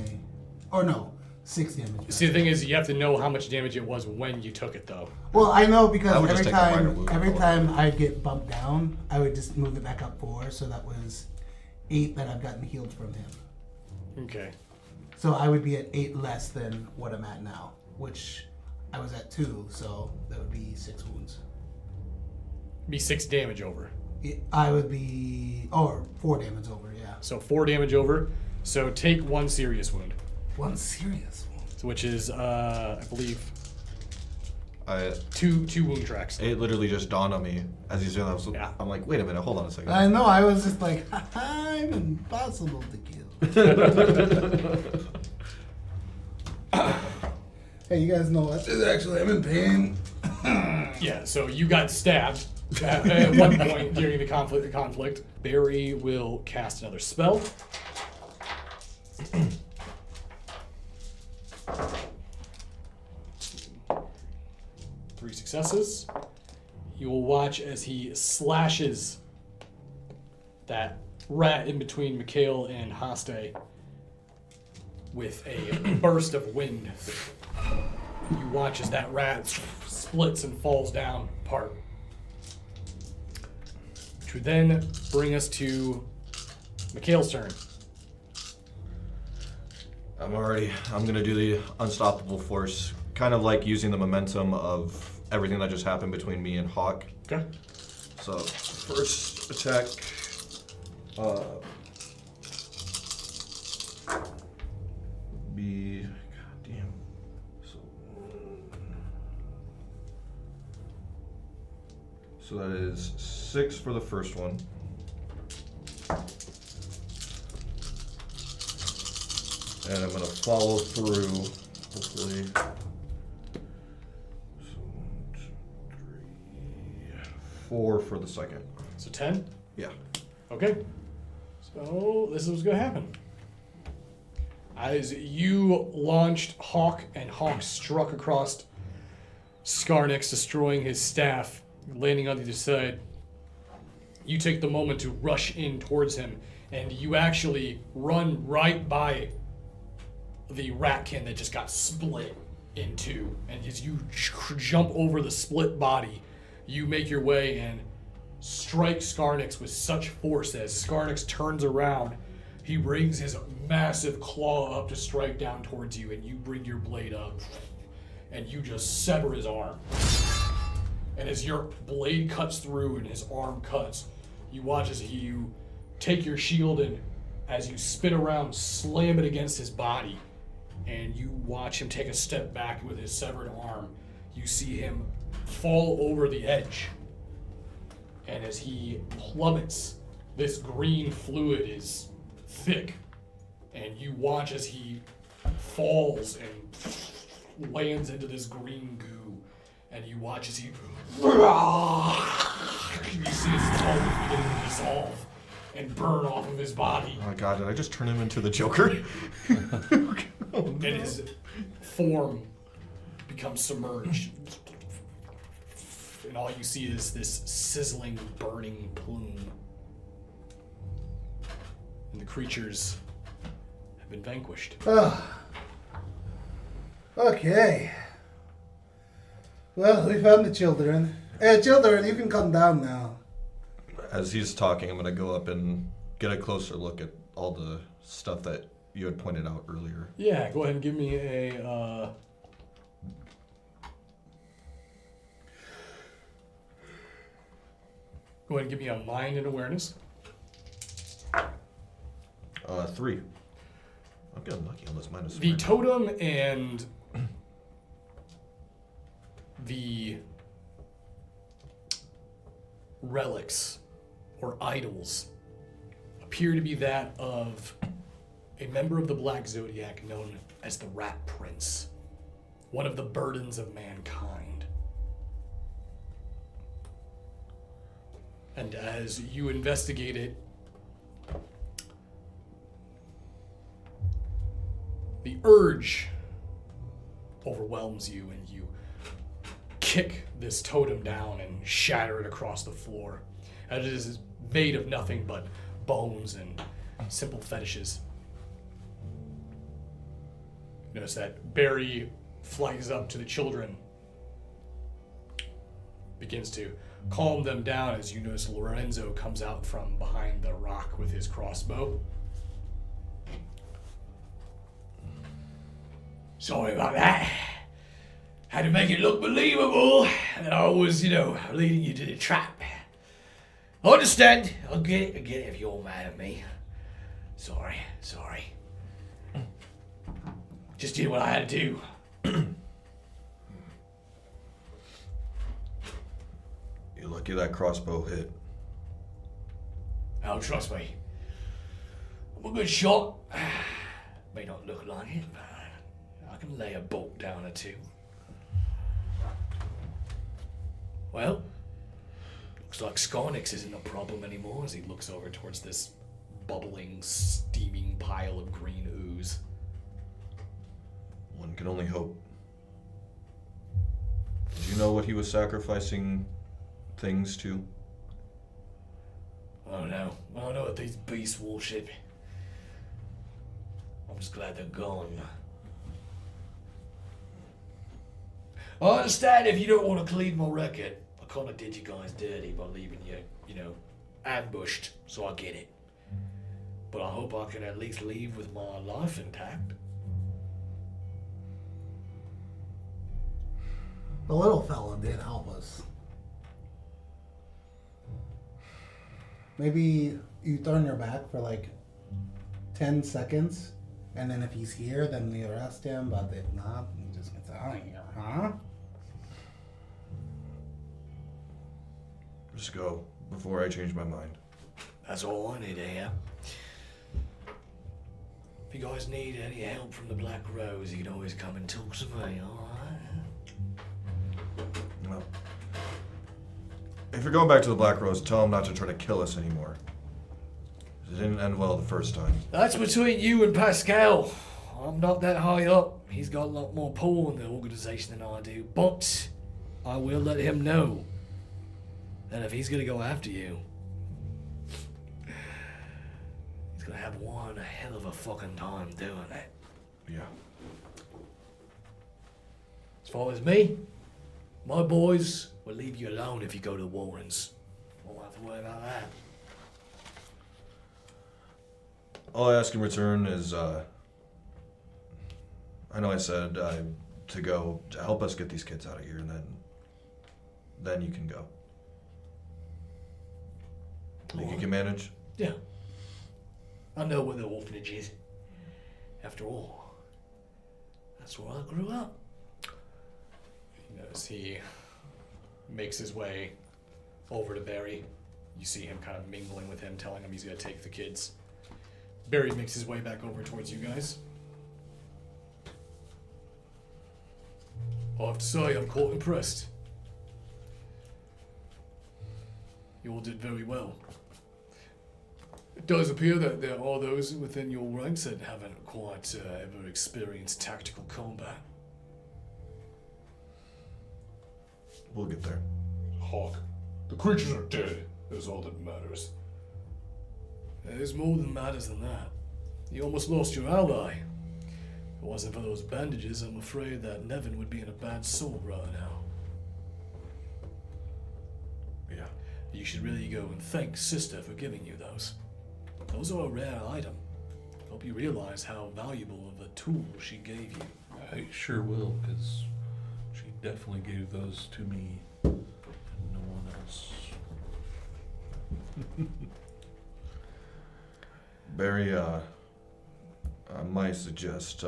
Or no, 6 damage past. See, the thing is, you have to know how much damage it was when you took it, though. Well, I know I because would just every take a minor time wound. every time I'd get bumped down, I would just move it back up 4, so that was 8 that I've gotten healed from him. Okay. So I would be at 8 less than what I'm at now, which I was at 2, so that would be 6 wounds. Be 6 damage over. I would be... Or 4 damage over, yeah. So 4 damage over. So take 1 serious wound, 1 serious one. which is, I believe, I, two wound tracks. it literally just dawned on me as he's doing that. So Yeah. I'm like, wait a minute, hold on a second. I know, I was just like, I'm impossible to kill. Hey, you guys know what? Actually, I'm in pain. Yeah, so you got stabbed at one point during the conflict. Barry will cast another spell. Three successes. You will watch as he slashes that rat in between Mikhail and Haste with a burst of wind. You watch as that rat splits and falls down apart. Which would then bring us to Mikhail's turn. I'm gonna do the unstoppable force, kind of like using the momentum of everything that just happened between me and Hawk. Okay. So first attack, be, goddamn, so that is 6 for the first one. And I'm gonna follow through, hopefully. So 1, 2, 3, 4 for the second. So 10? Yeah. Okay. So this is what's going to happen. As you launched Hawk and Hawk struck across Skarnix, destroying his staff, landing on the other side, you take the moment to rush in towards him, and you actually run right by the ratkin that just got split in two. And as you jump over the split body, you make your way and strike Skarnix with such force that as Skarnix turns around, he brings his massive claw up to strike down towards you, and you bring your blade up and you just sever his arm. And as your blade cuts through and his arm cuts, you watch as you take your shield and as you spin around, slam it against his body, and you watch him take a step back with his severed arm. You see him fall over the edge. And as he plummets, this green fluid is thick, and you watch as he falls and lands into this green goo, and you watch as he you see his tongue begin to dissolve and burn off of his body, Oh my god, did I just turn him into the Joker? and his form becomes submerged. And all you see is this sizzling, burning plume. And the creatures have been vanquished. Okay. Well, we found the children. Children, you can come down now. As he's talking, I'm gonna go up and get a closer look at all the stuff that you had pointed out earlier. Yeah, go ahead and give me a... Go ahead and give me a mind and awareness. 3. I'm getting lucky on this minus The 4. totem and the relics or idols appear to be that of a member of the Black Zodiac known as the Rat Prince, one of the burdens of mankind. And as you investigate it, the urge overwhelms you, and you kick this totem down and shatter it across the floor. It is made of nothing but bones and simple fetishes. Notice that Barry flies up to the children, begins to calm them down as you notice Lorenzo comes out from behind the rock with his crossbow. Sorry about that. Had to make it look believable that I was, leading you to the trap. I understand. I get it if you're mad at me. Sorry. Just did what I had to do. You're lucky that crossbow hit. Oh, trust me. I'm a good shot. May not look like it, but I can lay a bolt down or two. Well, looks like Scarnix isn't a problem anymore as he looks over towards this bubbling, steaming pile of green ooze. One can only hope. Did you know what he was sacrificing things to? I don't know what these beasts worship. I'm just glad they're gone. I understand if you don't want to clean my record. I kind of did you guys dirty by leaving you, ambushed, so I get it. But I hope I can at least leave with my life intact. The little fella did help us. Maybe you turn your back for like 10 seconds, and then if he's here, then we arrest him, but if not, he just gets out of here, huh? Just go before I change my mind. That's all I need to hear. If you guys need any help from the Black Rose, you can always come and talk to me, alright? Well, if you're going back to the Black Rose, tell him not to try to kill us anymore. It didn't end well the first time. That's between you and Pascal. I'm not that high up. He's got a lot more pull in the organization than I do. But I will let him know that if he's going to go after you, he's going to have one hell of a fucking time doing it. Yeah. As far as me, my boys will leave you alone if you go to the Warrens. Won't have to worry about that. All I ask in return is, I know I said to go to help us get these kids out of here, and then you can go. Think you can manage? Yeah. I know where the orphanage is. After all, that's where I grew up. You notice he makes his way over to Barry. You see him kind of mingling with him, telling him he's going to take the kids. Barry makes his way back over towards you guys. I have to say, I'm quite impressed. You all did very well. It does appear that there are those within your ranks that haven't quite ever experienced tactical combat. We'll get there. Hawk, the creatures are dead. That's all that matters. There's more than matters than that. You almost lost your ally. If it wasn't for those bandages, I'm afraid that Nevin would be in a bad sore right now. Yeah. You should really go and thank Sister for giving you those. Those are a rare item. Hope you realize how valuable of a tool she gave you. I sure will, because she definitely gave those to me and no one else. Barry, I might suggest,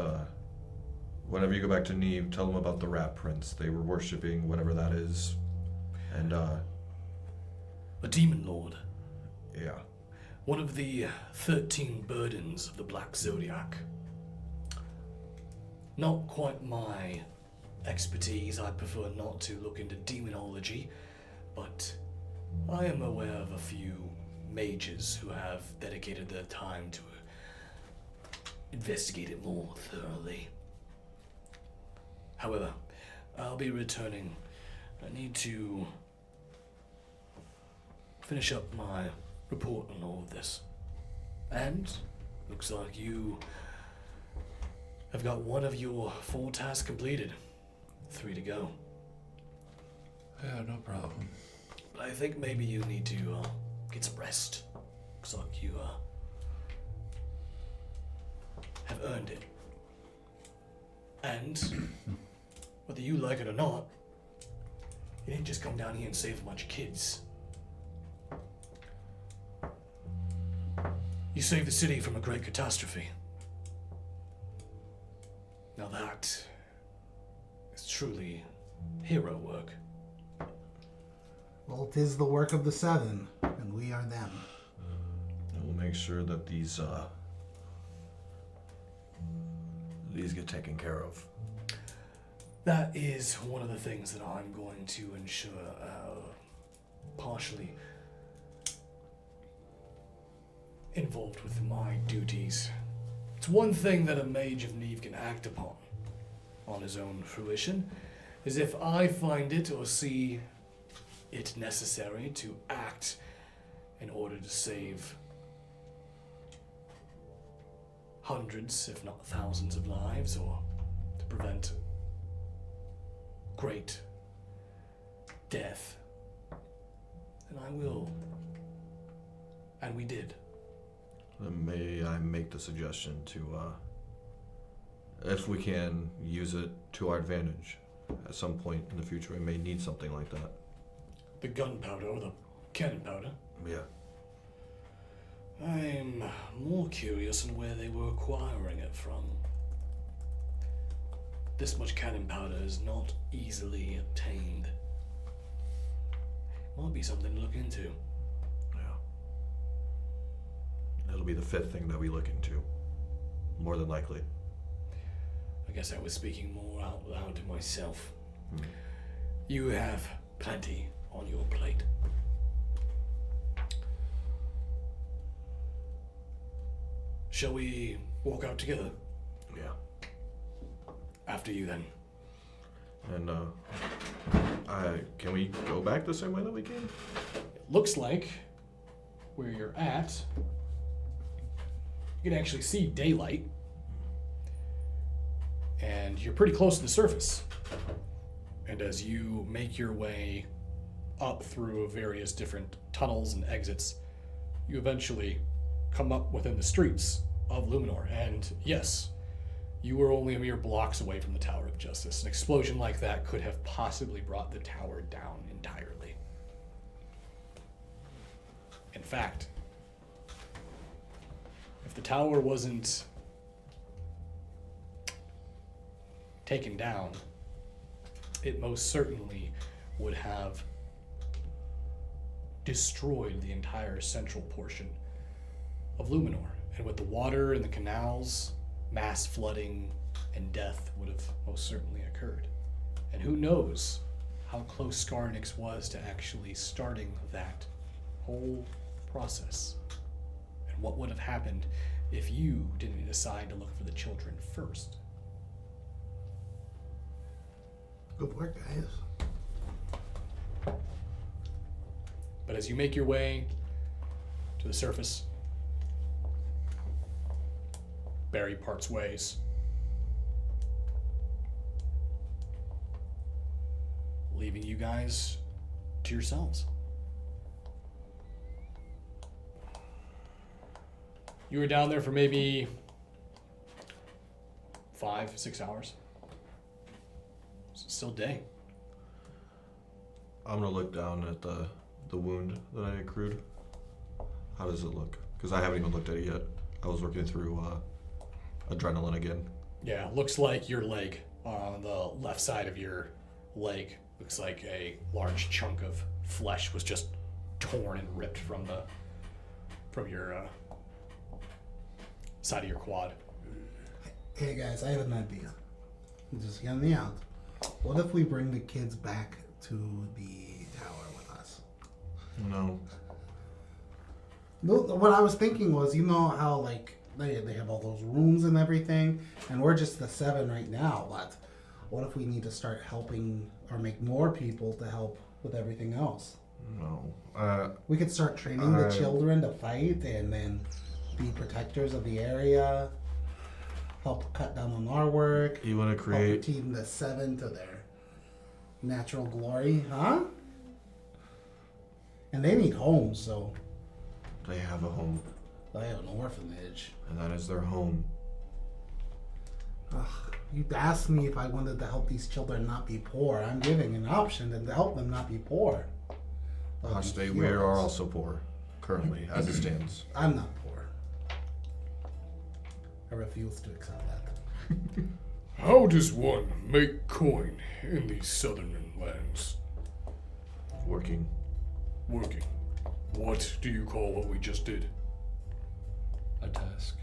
whenever you go back to Neve, tell them about the rat prince. They were worshipping whatever that is. And, A demon lord. yeah. One of the 13 burdens of the Black Zodiac. Not quite my expertise. I prefer not to look into demonology, but I am aware of a few mages who have dedicated their time to investigate it more thoroughly. However, I'll be returning. I need to finish up my report on all of this. And looks like you have got one of your 4 tasks completed. 3 to go. Yeah, no problem. But I think maybe you need to get some rest. Looks like you have earned it. And whether you like it or not, you didn't just come down here and save a bunch of kids. saved the city from a great catastrophe. Now that is truly hero work. Well, it is the work of the seven, and we are them. And we'll make sure that these get taken care of. That is one of the things that I'm going to ensure, partially involved with my duties. It's one thing that a mage of Neve can act upon on his own fruition, is if I find it or see it necessary to act in order to save hundreds, if not thousands of lives, or to prevent great death, then I will. And we did. Then may I make the suggestion to, if we can, use it to our advantage. At some point in the future, we may need something like that. The gunpowder or the cannon powder. Yeah. I'm more curious on where they were acquiring it from. This much cannon powder is not easily obtained. Might be something to look into. Yeah. It'll be the fifth thing that we look into. More than likely. I guess I was speaking more out loud to myself. Hmm. You have plenty on your plate. Shall we walk out together? Yeah. After you, then. And, can we go back the same way that we came? It looks like where you're at, you can actually see daylight. And you're pretty close to the surface. And as you make your way up through various different tunnels and exits, you eventually come up within the streets of Luminor. And yes, you were only a mere blocks away from the Tower of Justice. An explosion like that could have possibly brought the tower down entirely. In fact, if the tower wasn't taken down, it most certainly would have destroyed the entire central portion of Luminor. And with the water and the canals, mass flooding and death would have most certainly occurred. And who knows how close Scarnix was to actually starting that whole process. And what would have happened if you didn't decide to look for the children first. Good work, guys. But as you make your way to the surface, Barry parts ways. Leaving you guys to yourselves. You were down there for maybe 5-6 hours. It's still day. I'm gonna look down at the wound that I accrued. How does it look? Because I haven't even looked at it yet. I was working through adrenaline again. Yeah, looks like your leg on the left side of your leg looks like a large chunk of flesh was just torn and ripped from your side of your quad. Hey guys, I have an idea. Just hear me out. What if we bring the kids back to the tower with us? No. What I was thinking was, you know how like they have all those rooms and everything, and we're just the 7 right now, but what if we need to start helping or make more people to help with everything else? No. We could start training the children to fight and then be protectors of the area, help cut down on our work, You want to create... help team the 7 to their natural glory, huh? And they need homes, so They have a home, they have an orphanage. and that is their home. Ugh, you asked me if I wanted to help these children not be poor. I'm giving an option to help them not be poor. Hostage, we are also poor, currently, as it stands. I'm not poor. I refuse to accept that. How does one make coin in these southern lands? Working. Working. What do you call what we just did? A task.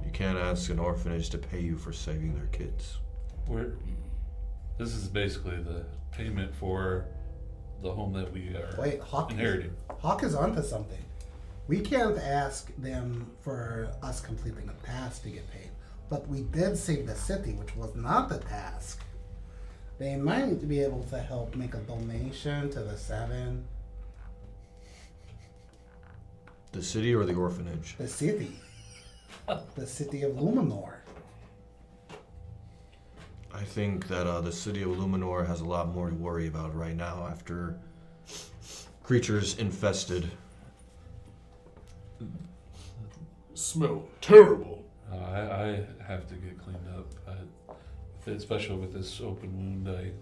You can't ask an orphanage to pay you for saving their kids. This is basically the payment for the home that we are Wait, inheriting. Hawk is onto something. We can't ask them for us completing a task to get paid. But we did save the city, which was not the task. They might be able to help make a donation to the 7. The city or the orphanage? The city. The city of Luminor. I think that the city of Luminor has a lot more to worry about right now after creatures infested. Smell terrible. I have to get cleaned up, especially with this open wound.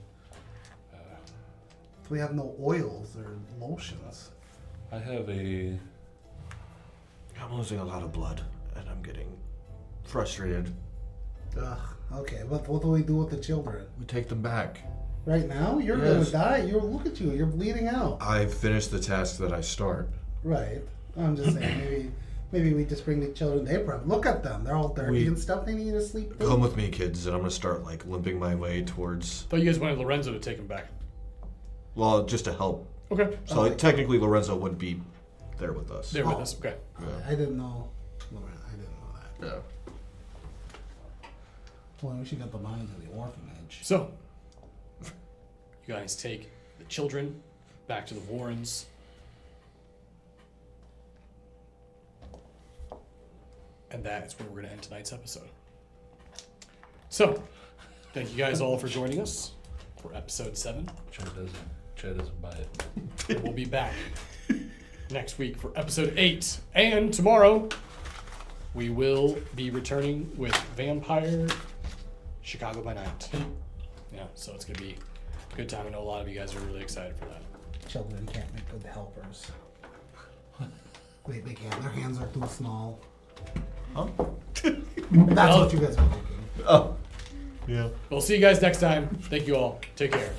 We have no oils or lotions. I have a. I'm losing a lot of blood, and I'm getting frustrated. Ugh, okay, what do we do with the children? We take them back. Right now? You're Yes. gonna die. Look at you, you're bleeding out. I finished the task that I start. Right. I'm just saying, maybe we just bring the children to April. Look at them. They're all dirty and stuff. They need to sleep. Come with me, kids, and I'm gonna start like limping my way towards. Thought you guys wanted Lorenzo to take him back. Well, just to help. Okay. So like, technically, Lorenzo would be there with us. They're with us. Okay. Yeah. I didn't know. Lauren, I didn't know that. Yeah. Well, we should get the money to the orphanage. So, you guys take the children back to the Warrens. And that is where we're going to end tonight's episode. So, thank you guys all for joining us for episode 7. Chad doesn't buy it. And we'll be back next week for episode 8. And tomorrow, we will be returning with Vampire Chicago by Night. Yeah, so it's going to be a good time. I know a lot of you guys are really excited for that. Children can't make good helpers. Wait, they can't. Their hands are too small. Huh? That's what you guys are thinking. Oh. Yeah. We'll see you guys next time. Thank you all. Take care.